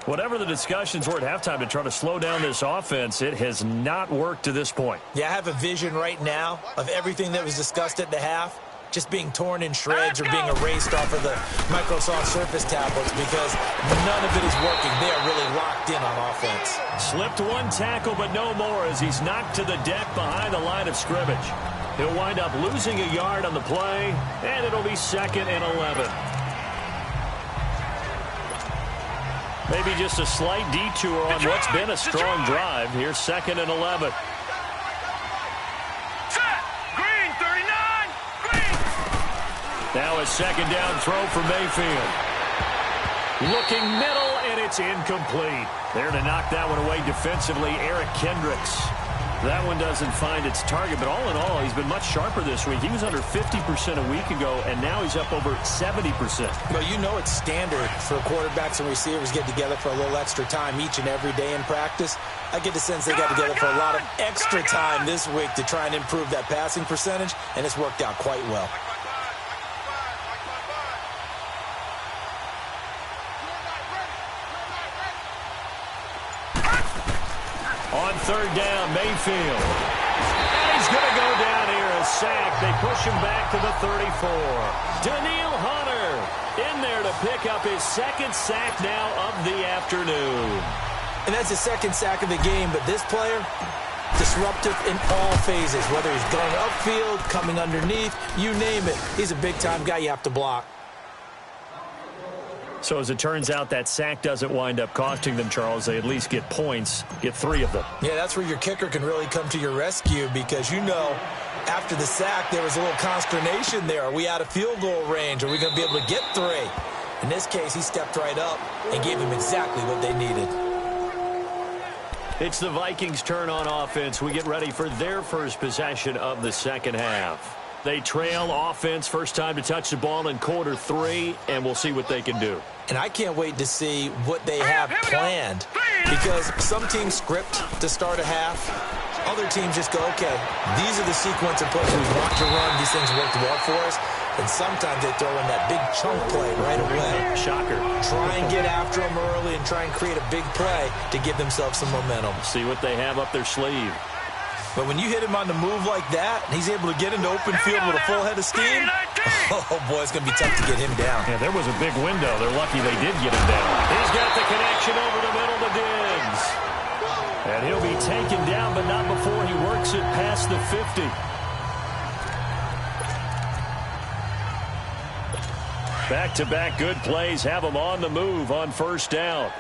Whatever the discussions were at halftime to try to slow down this offense, it has not worked to this point. Yeah, I have a vision right now of everything that was discussed at the half just being torn in shreds or being erased off of the Microsoft Surface tablets because none of it is working. They are really locked locked in on offense. Slipped one tackle, but no more as he's knocked to the deck behind the line of scrimmage. He'll wind up losing a yard on the play, and it'll be 2nd and 11. Maybe just a slight detour on what's been a strong drive. Here's 2nd and 11. Green, 39. Green. Now a 2nd down throw for Mayfield. Looking middle, and it's incomplete. There to knock that one away defensively, Eric Kendricks. That one doesn't find its target, but all in all, he's been much sharper this week. He was under 50% a week ago, and now he's up over 70%. Well, you know it's standard for quarterbacks and receivers get together for a little extra time each and every day in practice. I get the sense they got together for a lot of extra time this week to try and improve that passing percentage, and it's worked out quite well. On 3rd down, Mayfield. And he's going to go down here, a sack. They push him back to the 34. Daniil Hunter in there to pick up his 2nd sack now of the afternoon. And that's his 2nd sack of the game, but this player, disruptive in all phases, whether he's going upfield, coming underneath, you name it. He's a big-time guy you have to block. So as it turns out, that sack doesn't wind up costing them, Charles. They at least get points, get 3 of them. Yeah, that's where your kicker can really come to your rescue because, you know, after the sack, there was a little consternation there. Are we out of field goal range? Are we going to be able to get 3? In this case, he stepped right up and gave them exactly what they needed. It's the Vikings' turn on offense. We get ready for their first possession of the 2nd half. They trail offense, first time to touch the ball in quarter 3, and we'll see what they can do. And I can't wait to see what they have planned because some teams script to start a half. Other teams just go, okay, these are the sequence of plays we want to run. These things worked well for us. And sometimes they throw in that big chunk play right away. Shocker. Try and get after them early and try and create a big play to give themselves some momentum. See what they have up their sleeve. But when you hit him on the move like that, and he's able to get into open field with a full head of steam, oh, boy, it's going to be tough to get him down. Yeah, there was a big window. They're lucky they did get him down. He's got the connection over the middle to Diggs. And he'll be taken down, but not before he works it past the 50. Back-to-back good plays have him on the move on 1st down.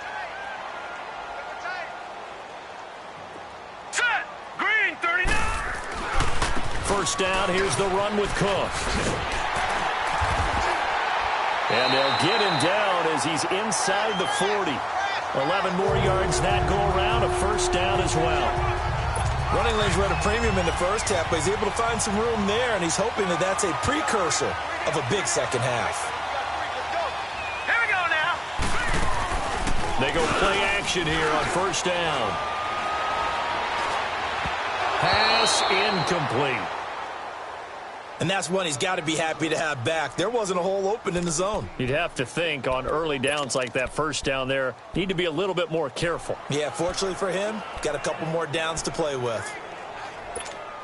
First down, here's the run with Cook. And they'll get him down as he's inside the 40. 11 more yards that go around, a 1st down as well. Running lanes were at a premium in the first half, but he's able to find some room there, and he's hoping that that's a precursor of a big 2nd half. Here we go now. They go play action here on 1st down. Pass incomplete. And that's one he's got to be happy to have back. There wasn't a hole open in the zone. You'd have to think on early downs like that 1st down there, need to be a little bit more careful. Yeah, fortunately for him, got a couple more downs to play with.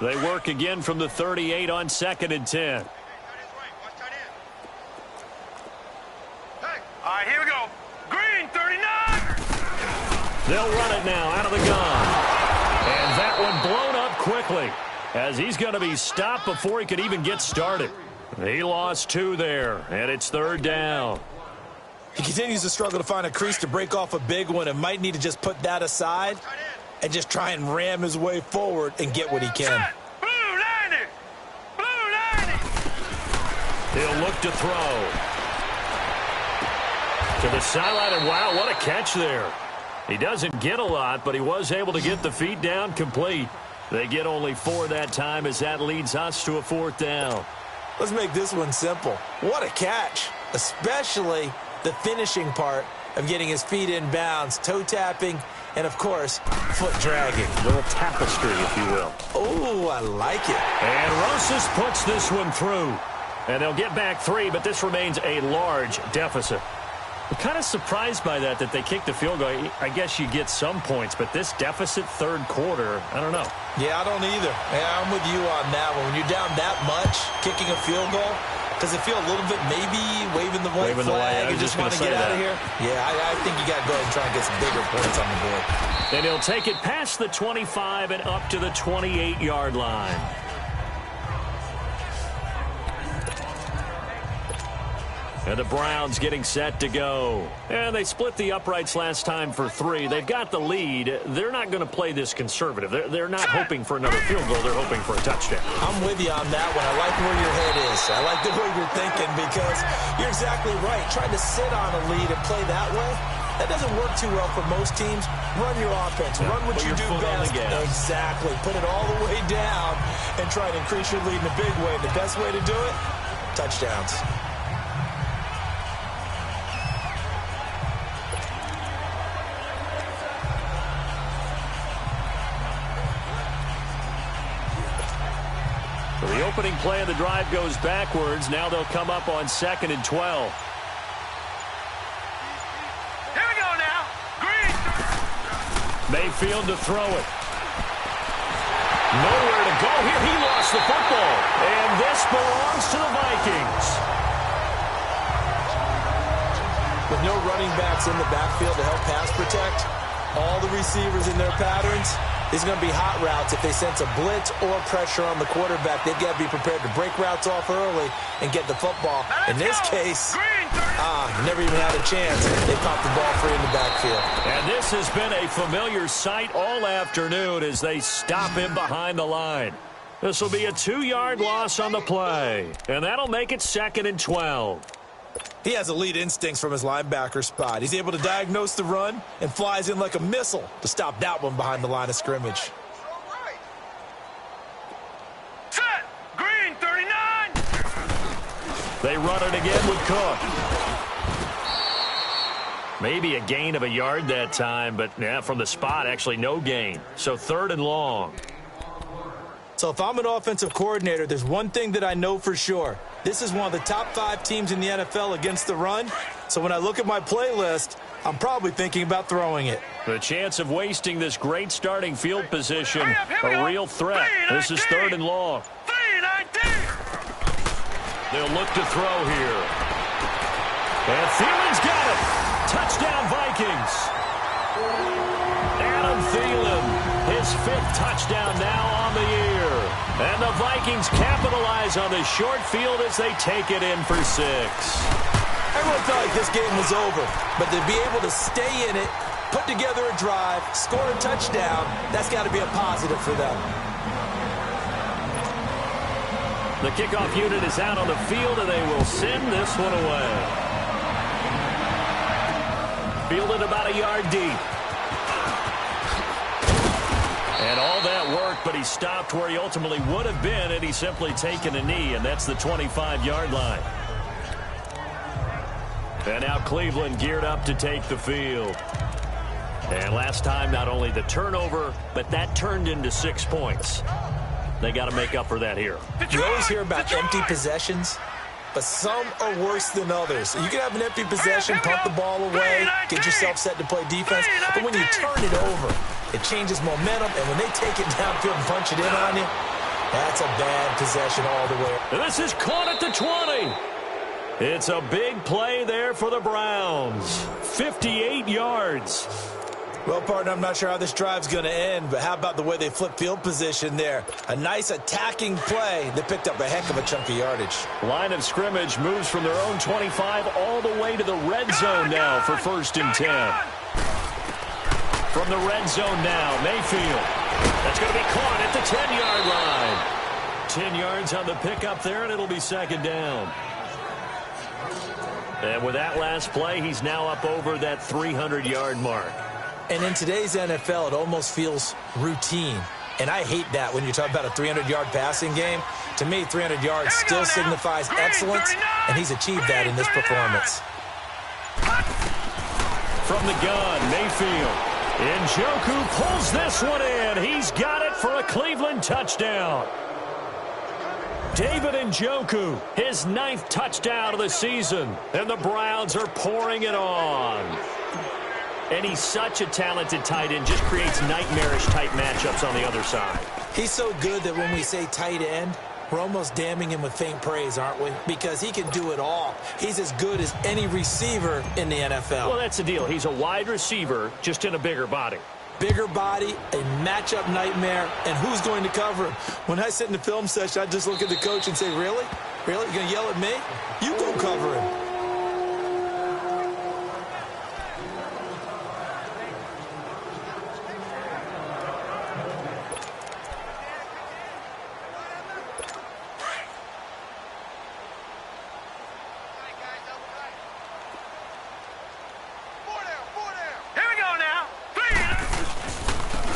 They work again from the 38 on 2nd and 10. All right, here we go. Green, 39. They'll run it now out of the gun. And that one blown up quickly, as he's going to be stopped before he could even get started. He lost 2 there, and it's 3rd down. He continues to struggle to find a crease to break off a big one and might need to just put that aside and just try and ram his way forward and get what he can. Blue 90. Blue 90. He'll look to throw. To the sideline, and wow, what a catch there. He doesn't get a lot, but he was able to get the feet down complete. They get only 4 that time as that leads us to a 4th down. Let's make this one simple. What a catch, especially the finishing part of getting his feet in bounds, toe tapping, and, of course, foot dragging. A little tapestry, if you will. Oh, I like it. And Rosas puts this one through. And they'll get back 3, but this remains a large deficit. I'm kind of surprised by that they kicked the field goal. I guess you get some points, but this deficit third quarter, I don't know. Yeah, I don't either. Yeah, I'm with you on that one. When you're down that much, kicking a field goal, does it feel a little bit maybe waving the white flag? You just want to get out of here? Yeah, I think you got to go ahead and try and get some bigger points on the board. And he'll take it past the 25 and up to the 28-yard line. And the Browns getting set to go. And they split the uprights last time for 3. They've got the lead. They're not going to play this conservative. They're not hoping for another field goal. They're hoping for a touchdown. I'm with you on that one. I like where your head is. I like the way you're thinking because you're exactly right. Trying to sit on a lead and play that way, that doesn't work too well for most teams. Run your offense. Run what you do best. Exactly. Put it all the way down and try to increase your lead in a big way. The best way to do it, touchdowns. The opening play of the drive goes backwards. Now they'll come up on 2nd and 12. Here we go now. Green. Mayfield to throw it. Nowhere to go here. He lost the football. And this belongs to the Vikings. With no running backs in the backfield to help pass protect, all the receivers in their patterns, these are going to be hot routes. If they sense a blitz or pressure on the quarterback, they've got to be prepared to break routes off early and get the football. In this case, never even had a chance. They popped the ball free in the backfield. And this has been a familiar sight all afternoon as they stop him behind the line. This will be a 2-yard loss on the play. And that'll make it 2nd and 12. He has elite instincts from his linebacker spot. He's able to diagnose the run and flies in like a missile to stop that one behind the line of scrimmage. Set. Green 39. They run it again with Cook. Maybe a gain of a yard that time, but from the spot, actually no gain. So 3rd and long. So if I'm an offensive coordinator, there's one thing that I know for sure. This is one of the top 5 teams in the NFL against the run. So when I look at my playlist, I'm probably thinking about throwing it. The chance of wasting this great starting field position, a real threat. This is 3rd and long. 3-19. They'll look to throw here. And Thielen's got it. Touchdown, Vikings. Adam Thielen, his 5th touchdown now on the year. And the Vikings capitalize on the short field as they take it in for 6. Everyone felt like this game was over, but to be able to stay in it, put together a drive, score a touchdown, that's got to be a positive for them. The kickoff unit is out on the field, and they will send this one away. Fielded about a yard deep. And all that work, but he stopped where he ultimately would have been had he simply taken a knee, and that's the 25-yard line. And now Cleveland geared up to take the field. And last time, not only the turnover, but that turned into 6 points. They got to make up for that here. You always hear about empty possessions, but some are worse than others. You can have an empty possession, pump the ball away, get yourself set to play defense, but when you turn it over, it changes momentum, and when they take it downfield and punch it in on you, that's a bad possession all the way. And this is caught at the 20. It's a big play there for the Browns. 58 yards. Well, partner, I'm not sure how this drive's going to end, but how about the way they flip field position there? A nice attacking play. They picked up a heck of a chunk of yardage. Line of scrimmage moves from their own 25 all the way to the red zone now for 1st and 10. From the red zone now, Mayfield. That's going to be caught at the 10-yard line. 10 yards on the pickup there, and it'll be 2nd down. And with that last play, he's now up over that 300-yard mark. And in today's NFL, it almost feels routine. And I hate that when you talk about a 300-yard passing game. To me, 300 yards still signifies excellence, and he's achieved that in this performance. From the gun, Mayfield. Njoku pulls this one in. He's got it for a Cleveland touchdown. David Njoku, his 9th touchdown of the season, and the Browns are pouring it on. And he's such a talented tight end, just creates nightmarish-type matchups on the other side. He's so good that when we say tight end, we're almost damning him with faint praise, aren't we? Because he can do it all. He's as good as any receiver in the NFL. Well, that's the deal. He's a wide receiver, just in a bigger body. Bigger body, a matchup nightmare, and who's going to cover him? When I sit in the film session, I just look at the coach and say, really? Really? You're going to yell at me? You go cover him.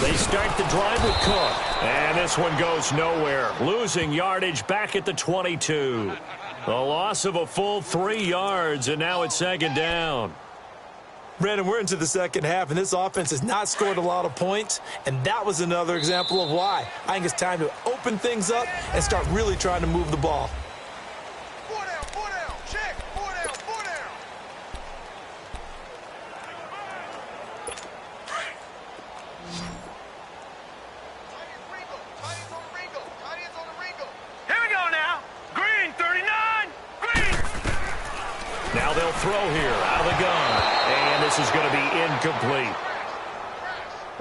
They start the drive with Cook. And this one goes nowhere. Losing yardage back at the 22. A loss of a full 3 yards, and now it's 2nd down. Brandon, we're into the second half, and this offense has not scored a lot of points, and that was another example of why. I think it's time to open things up and start really trying to move the ball. Now they'll throw here out of the gun. And this is going to be incomplete.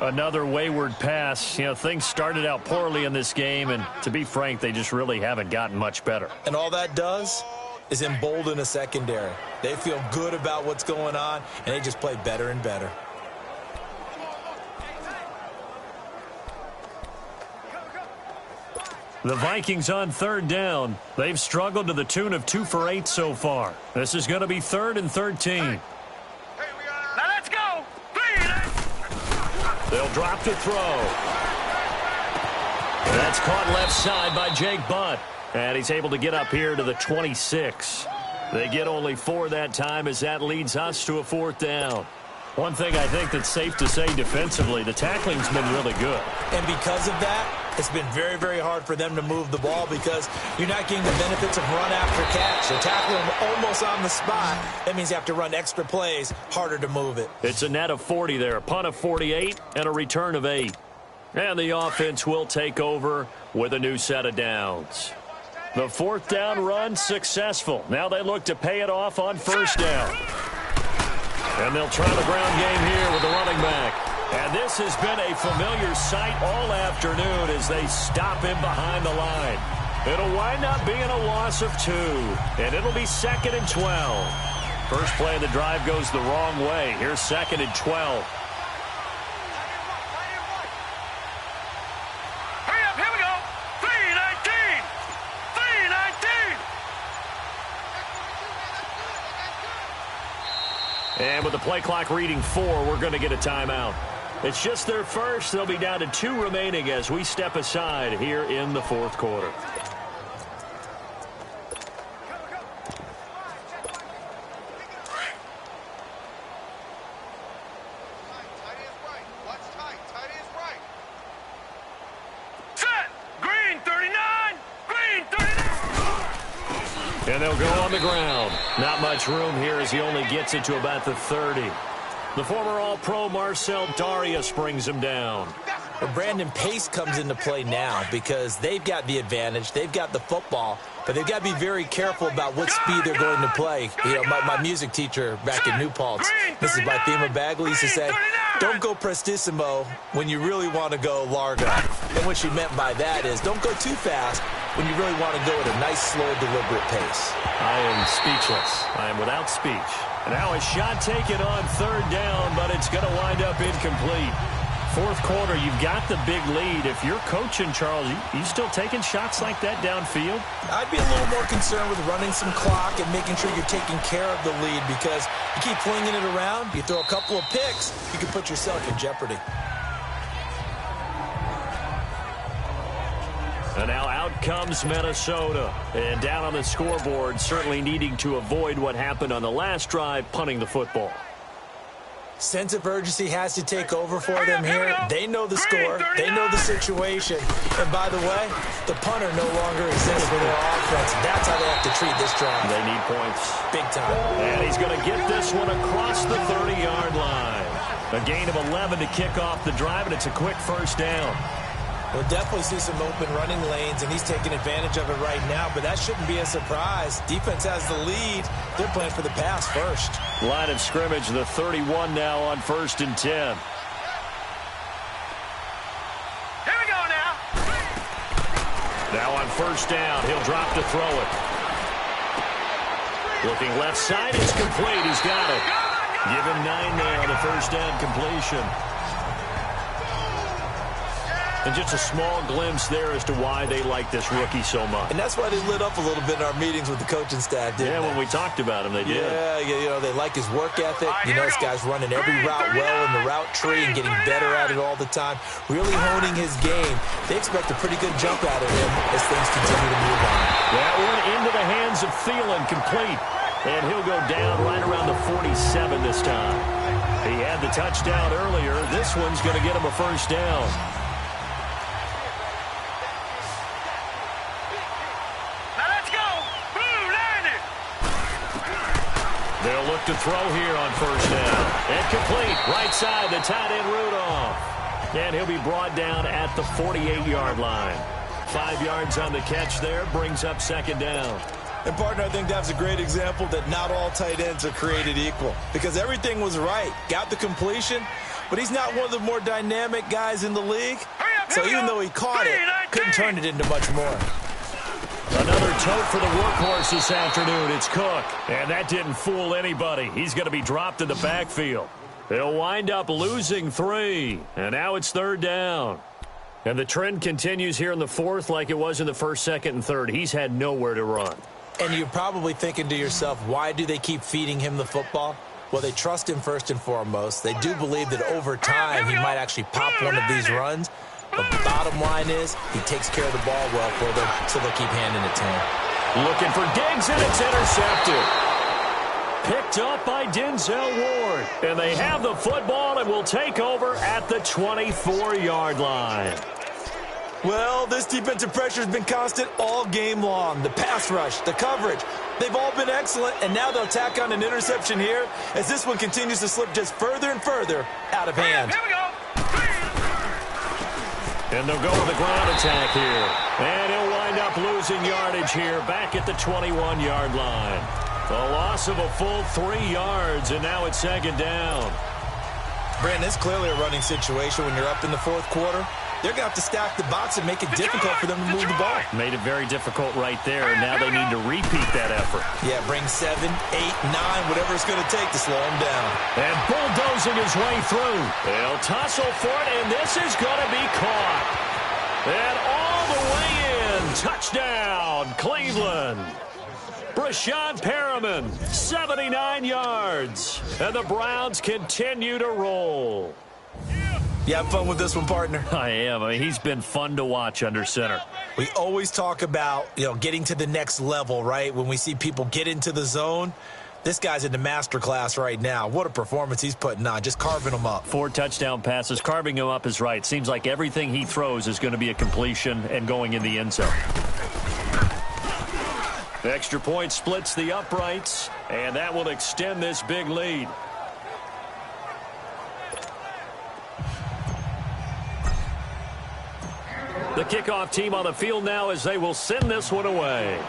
Another wayward pass. You know, things started out poorly in this game, and to be frank, they just really haven't gotten much better. And all that does is embolden a secondary. They feel good about what's going on, and they just play better and better. The Vikings on 3rd down. They've struggled to the tune of 2 for 8 so far. This is going to be 3rd and 13. Now let's go. They'll drop to throw. That's caught left side by Jake Butt. And he's able to get up here to the 26. They get only 4 that time as that leads us to a 4th down. One thing I think that's safe to say defensively, the tackling's been really good. And because of that, it's been very, very hard for them to move the ball because you're not getting the benefits of run after catch. They're tackling them almost on the spot. That means you have to run extra plays, harder to move it. It's a net of 40 there, a punt of 48 and a return of 8. And the offense will take over with a new set of downs. The 4th down run successful. Now they look to pay it off on 1st down. And they'll try the ground game here with the running back. And this has been a familiar sight all afternoon as they stop him behind the line. It'll wind up being a loss of 2. And it'll be 2nd and 12. First play of the drive goes the wrong way. Here's 2nd and 12. Hurry up, here we go. 3:19. 3:19. And with the play clock reading 4, we're going to get a timeout. It's just their first. They'll be down to 2 remaining as we step aside here in the 4th quarter. Set. Green 39. Green 39. And they'll go on the ground. Not much room here as he only gets it to about the 30. The former All-Pro Marcel Darius brings him down. Well, Brandon, pace comes into play now because they've got the advantage. They've got the football, but they've got to be very careful about what speed they're going to play. You know, my music teacher back in New Paltz, Mrs. Bythema Bagley, used to say, don't go prestissimo when you really want to go largo. And what she meant by that is don't go too fast when you really want to go at a nice, slow, deliberate pace. I am speechless. I am without speech. And now a shot taken on 3rd down, but it's going to wind up incomplete. 4th quarter, you've got the big lead. If you're coaching, Charles, you still taking shots like that downfield? I'd be a little more concerned with running some clock and making sure you're taking care of the lead because you keep flinging it around, you throw a couple of picks, you can put yourself in jeopardy. And now out comes Minnesota. And down on the scoreboard, certainly needing to avoid what happened on the last drive, punting the football. Sense of urgency has to take over for them here. They know the score. They know the situation. And by the way, the punter no longer exists for their offense. That's how they have to treat this drive. They need points. Big time. And he's going to get this one across the 30-yard line. A gain of 11 to kick off the drive, and it's a quick first down. We'll definitely see some open running lanes, and he's taking advantage of it right now, but that shouldn't be a surprise. Defense has the lead. They're playing for the pass first. Line of scrimmage, the 31 now on 1st and 10. Here we go now. Now on 1st down, he'll drop to throw it. Looking left side, it's complete. He's got it. Give him 9 there on the 1st down completion. And just a small glimpse there as to why they like this rookie so much. And that's why they lit up a little bit in our meetings with the coaching staff, didn't they? When we talked about him, they did. Yeah, you know, they like his work ethic. You know, this guy's running every route well in the route tree and getting better at it all the time, really honing his game. They expect a pretty good jump out of him as things continue to move on. That one into the hands of Thielen, complete. And he'll go down right around the 47 this time. He had the touchdown earlier. This one's going to get him a first down. They'll look to throw here on 1st down. And complete. Right side, the tight end Rudolph. And he'll be brought down at the 48-yard line. 5 yards on the catch there. Brings up 2nd down. And, partner, I think that's a great example that not all tight ends are created equal. Because everything was right. Got the completion. But he's not one of the more dynamic guys in the league. So even though he caught it, couldn't turn it into much more. Another tote for the workhorse this afternoon. It's Cook. And that didn't fool anybody. He's going to be dropped in the backfield. They'll wind up losing 3. And now it's 3rd down. And the trend continues here in the 4th like it was in the 1st, 2nd, and 3rd. He's had nowhere to run. And you're probably thinking to yourself, why do they keep feeding him the football? Well, they trust him first and foremost. They do believe that over time he might actually pop one of these runs. But the bottom line is he takes care of the ball well for them, so they'll keep handing it to him. Looking for Diggs, and it's intercepted. Picked up by Denzel Ward. And they have the football and will take over at the 24-yard line. Well, this defensive pressure has been constant all game long. The pass rush, the coverage, they've all been excellent, and now they'll tack on an interception here as this one continues to slip just further and further out of hand. Here we go. And they'll go with the ground attack here. And he'll wind up losing yardage here back at the 21-yard line. A loss of a full 3 yards, and now it's 2nd down. Brandon, it's clearly a running situation when you're up in the 4th quarter. They're going to have to stack the box and make it difficult for them to move the ball. Made it very difficult right there, and now they need to repeat that effort. Yeah, bring 7, 8, 9, whatever it's going to take to slow them down. And bulldozing his way through. They'll tussle for it, and this is going to be caught. And all the way in. Touchdown, Cleveland. Brashad Perriman, 79 yards. And the Browns continue to roll. You have fun with this one, partner? I am. I mean, he's been fun to watch under center. We always talk about, getting to the next level, right? When we see people get into the zone, this guy's in the master class right now. What a performance he's putting on, just carving them up. 4 touchdown passes. Carving him up is right. Seems like everything he throws is going to be a completion and going in the end zone. The extra point splits the uprights, and that will extend this big lead. The kickoff team on the field now as they will send this one away.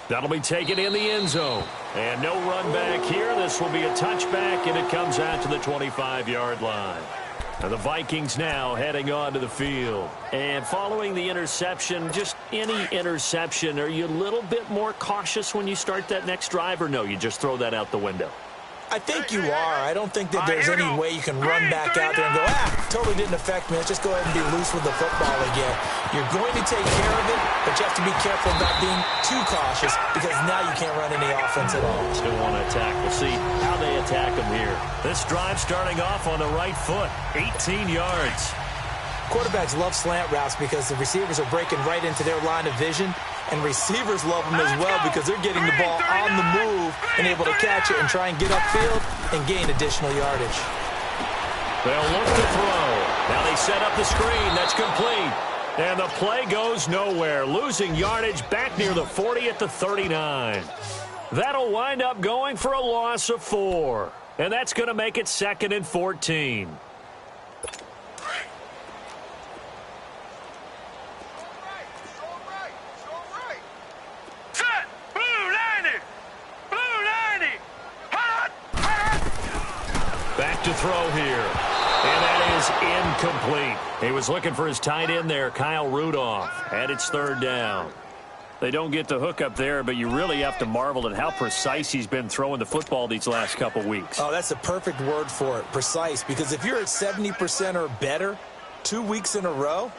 That'll be taken in the end zone. And no run back here. This will be a touchback, and it comes out to the 25-yard line. And the Vikings now heading onto the field. And following the interception, just any interception, are you a little bit more cautious when you start that next drive, or no, you just throw that out the window? I think you are. I don't think that there's any way you can run back out there and go, totally didn't affect me. Let's just go ahead and be loose with the football again. You're going to take care of it, but you have to be careful about being too cautious because now you can't run any offense at all. Still want to attack. We'll see how they attack them here. This drive starting off on the right foot, 18 yards. Quarterbacks love slant routes because the receivers are breaking right into their line of vision. And receivers love him as well because they're getting the ball on the move and able to catch it and try and get upfield and gain additional yardage. They'll look to throw. Now they set up the screen. That's complete. And the play goes nowhere. Losing yardage back near the 40 at the 39. That'll wind up going for a loss of 4. And that's going to make it 2nd and 14. Back to throw here. And that is incomplete. He was looking for his tight end there, Kyle Rudolph. And it's 3rd down. They don't get the hook up there, but you really have to marvel at how precise he's been throwing the football these last couple weeks. Oh, that's the perfect word for it, precise. Because if you're at 70% or better 2 weeks in a row,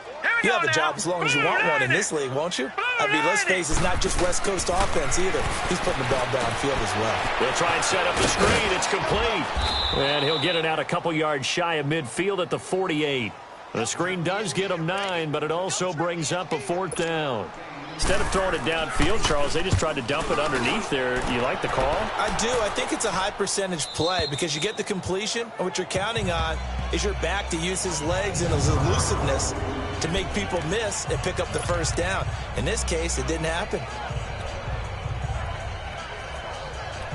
you have a job as long as you want one in this league, won't you? I mean, let's face it, it's not just West Coast offense either. He's putting the ball downfield as well. They'll try and set up the screen. It's complete. And he'll get it out a couple yards shy of midfield at the 48. The screen does get him 9, but it also brings up a 4th down. Instead of throwing it downfield, Charles, they just tried to dump it underneath there. Do you like the call? I do. I think it's a high percentage play because you get the completion, and what you're counting on is your back to use his legs and his elusiveness to make people miss and pick up the 1st down. In this case, it didn't happen.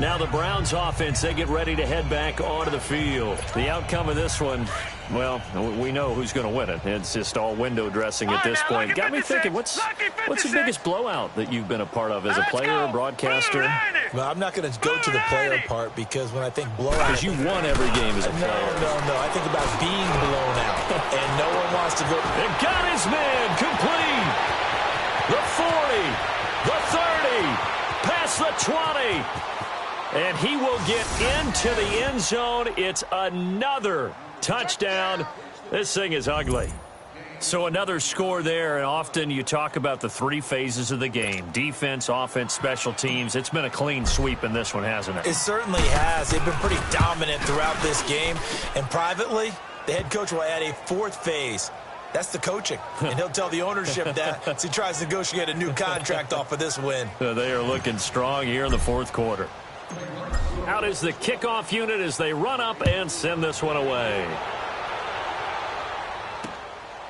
Now the Browns offense, they get ready to head back onto the field. The outcome of this one, well, we know who's going to win it. It's just all window dressing at this point. Got me thinking, what's the biggest blowout that you've been a part of as a player or broadcaster? Well, I'm not going to go to the player part because when I think blowout... Because you won every game as a player. No. I think about being blown out. And no one wants to go... And got his man complete. The 40, the 30, past the 20. And he will get into the end zone. It's another touchdown. This thing is ugly. So another score there, and often you talk about the 3 phases of the game. Defense, offense, special teams. It's been a clean sweep in this one, hasn't it? It certainly has. They've been pretty dominant throughout this game. And privately, the head coach will add a 4th phase. That's the coaching. And he'll tell the ownership that as he tries to negotiate a new contract off of this win. They are looking strong here in the 4th quarter. Out is the kickoff unit as they run up and send this one away.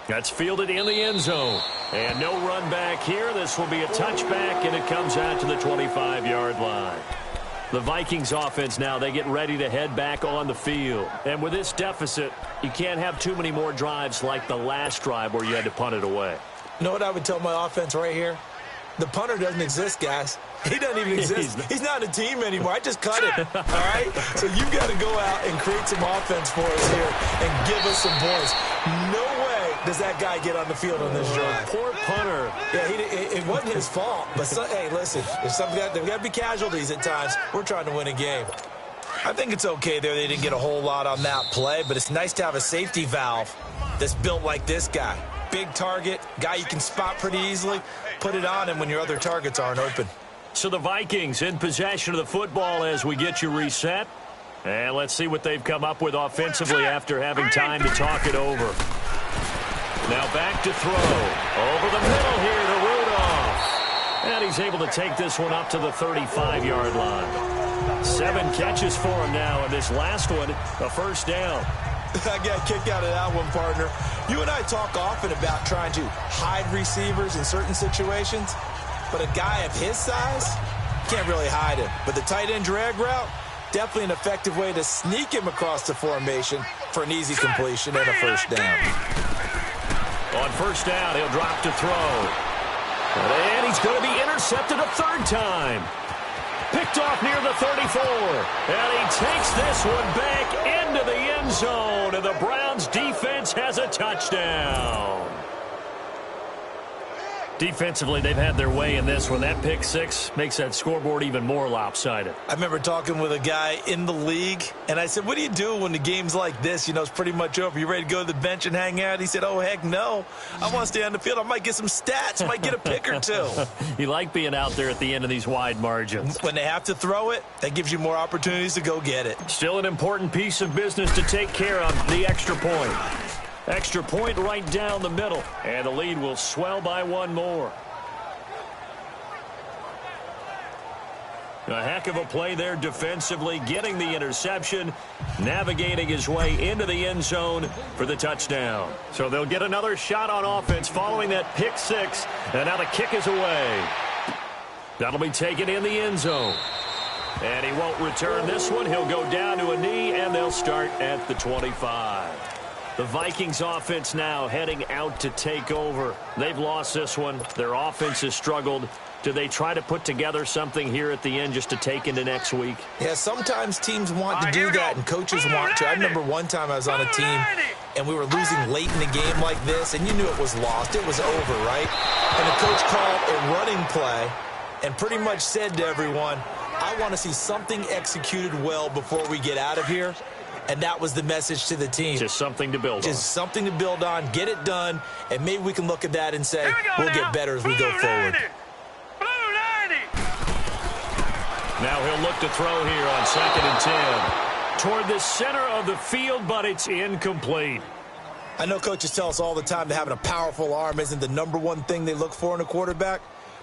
That's fielded in the end zone. And no run back here. This will be a touchback, and it comes out to the 25-yard line. The Vikings offense now, they get ready to head back on the field. And with this deficit, you can't have too many more drives like the last drive where you had to punt it away. You know what I would tell my offense right here? The punter doesn't exist, guys. He doesn't even exist. He's not a team anymore. I just cut him, all right? So you got to go out and create some offense for us here and give us some points. No way does that guy get on the field on this drive. Poor punter. Yeah, it wasn't his fault. But, hey, listen, there's got to be casualties at times. We're trying to win a game. I think it's okay there. They didn't get a whole lot on that play, but it's nice to have a safety valve that's built like this guy. Big target, guy you can spot pretty easily. Put it on him when your other targets aren't open. So the Vikings in possession of the football as we get you reset. And let's see what they've come up with offensively after having time to talk it over. Now back to throw. Over the middle here to Rudolph. And he's able to take this one up to the 35-yard line. 7 catches for him now, and this last one, a 1st down. I got a kick out of that one, partner. You and I talk often about trying to hide receivers in certain situations, but a guy of his size can't really hide him. But the tight end drag route, definitely an effective way to sneak him across the formation for an easy completion and a 1st down. On 1st down, he'll drop to throw. And he's going to be intercepted a 3rd time. Picked off near the 34. And he takes this one back into the end zone. And the Browns defense has a touchdown. Defensively, they've had their way in this one. That pick 6 makes that scoreboard even more lopsided. I remember talking with a guy in the league, and I said, what do you do when the game's like this? You know, it's pretty much over. You ready to go to the bench and hang out? He said, oh, heck no. I want to stay on the field. I might get some stats. I might get a pick or 2. You like being out there at the end of these wide margins. When they have to throw it, that gives you more opportunities to go get it. Still an important piece of business to take care of, the extra point. Extra point right down the middle, and the lead will swell by 1 more. A heck of a play there defensively, getting the interception, navigating his way into the end zone for the touchdown. So they'll get another shot on offense following that pick six, and now the kick is away. That'll be taken in the end zone. And he won't return this one. He'll go down to a knee, and they'll start at the 25. The Vikings offense now heading out to take over. They've lost this one. Their offense has struggled. Do they try to put together something here at the end just to take into next week? Yeah, sometimes teams want to do that, and coaches want to. I remember one time I was on a team, and we were losing late in the game like this, and you knew it was lost. It was over, right? And the coach called a running play and pretty much said to everyone, I want to see something executed well before we get out of here. And that was the message to the team. Just something to build on. Just something to build on, get it done, and maybe we can look at that and say, we'll get better as we go forward. Now he'll look to throw here on 2nd and 10. Toward the center of the field, but it's incomplete. I know coaches tell us all the time that having a powerful arm isn't the #1 thing they look for in a quarterback.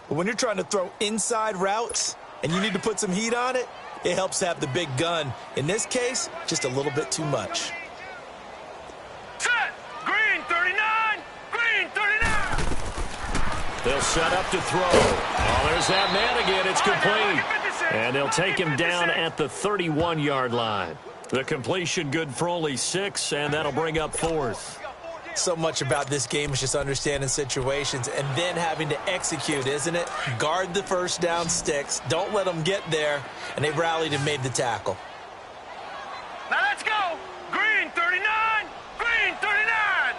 But when you're trying to throw inside routes and you need to put some heat on it, it helps to have the big gun. In this case, just a little bit too much. Set! Green 39! Green 39! They'll set up to throw. Oh, there's that man again. It's complete. And they'll take him down at the 31-yard line. The completion good for only 6, and that'll bring up 4th. So much about this game is just understanding situations and then having to execute, isn't it? Guard the first down sticks. Don't let them get there. And they rallied and made the tackle. Now let's go! Green 39! Green 39!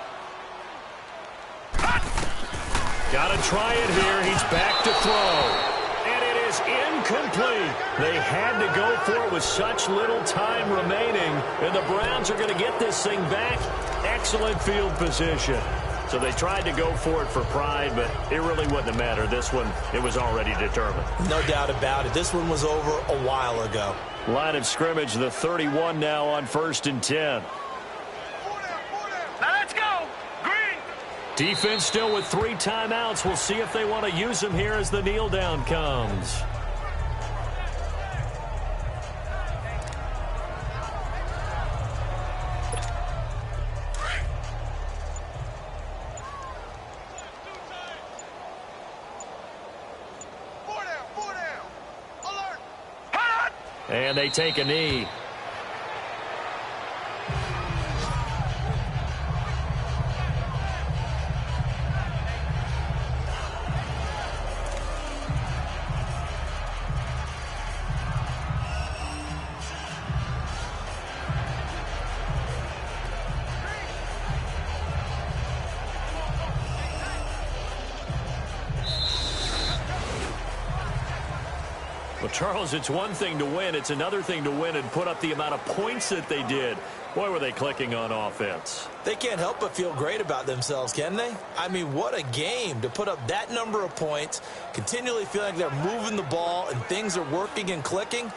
Got to try it here. He's back to throw. And it is incomplete. They had to go for it with such little time remaining. And the Browns are going to get this thing back. Excellent field position. So they tried to go for it for pride, but it really wouldn't have mattered. This one, it was already determined. No doubt about it. This one was over a while ago. Line of scrimmage, the 31 now on 1st and 10. Now let's go! Green! Defense still with 3 timeouts. We'll see if they want to use them here as the kneel down comes. And they take a knee. Well, Charles, it's one thing to win. It's another thing to win and put up the amount of points that they did. Boy, were they clicking on offense. They can't help but feel great about themselves, can they? I mean, what a game to put up that number of points, continually feeling like they're moving the ball and things are working and clicking.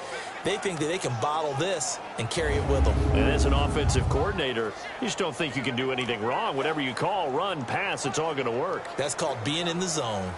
They think that they can bottle this and carry it with them. And as an offensive coordinator, you just don't think you can do anything wrong. Whatever you call, run, pass, it's all going to work. That's called being in the zone.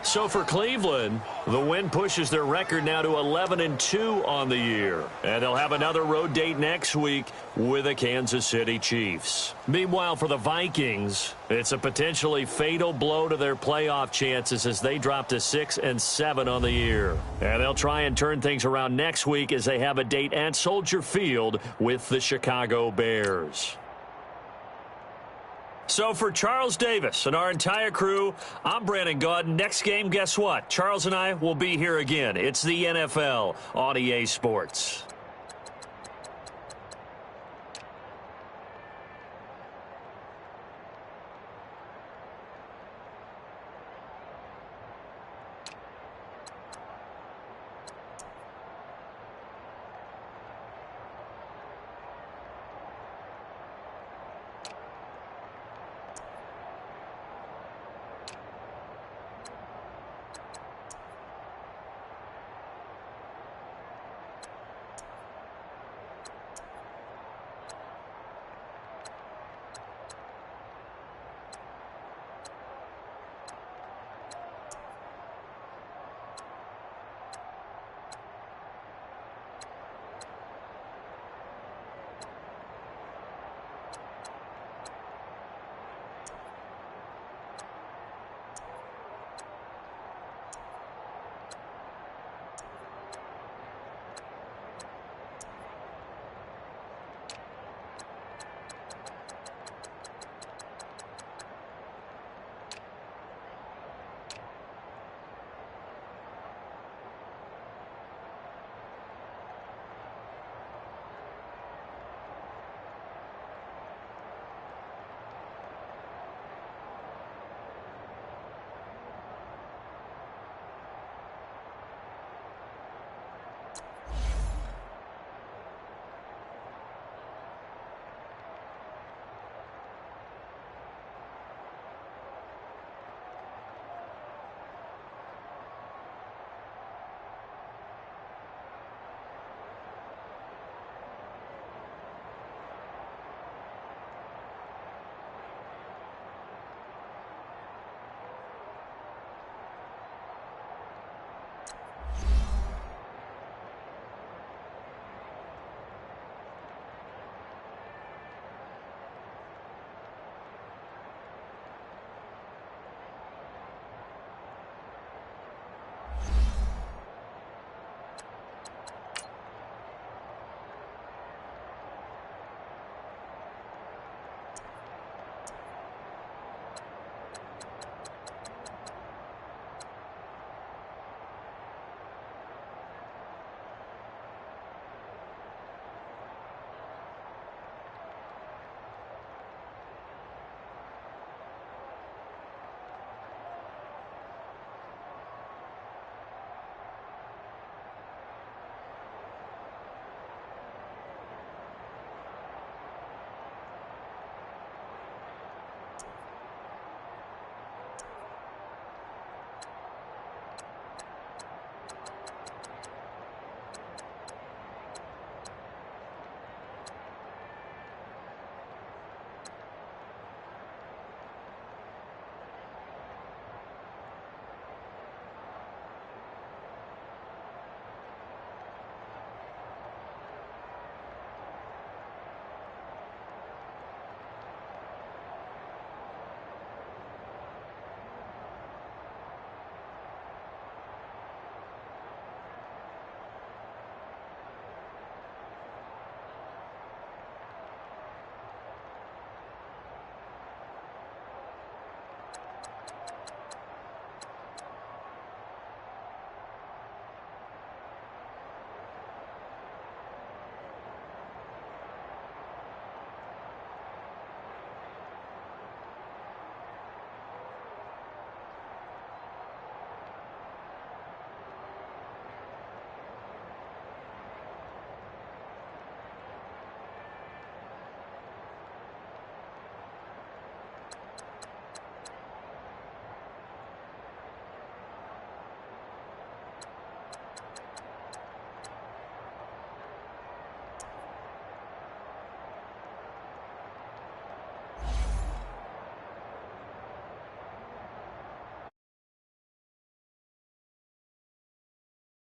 So for Cleveland, the win pushes their record now to 11-2 on the year. And they'll have another road date next week with the Kansas City Chiefs. Meanwhile, for the Vikings, it's a potentially fatal blow to their playoff chances as they drop to 6-7 on the year. And they'll try and turn things around next week as they have a date at Soldier Field with the Chicago Bears. So for Charles Davis and our entire crew, I'm Brandon Gaudin. Next game, guess what? Charles and I will be here again. It's the NFL on EA Sports.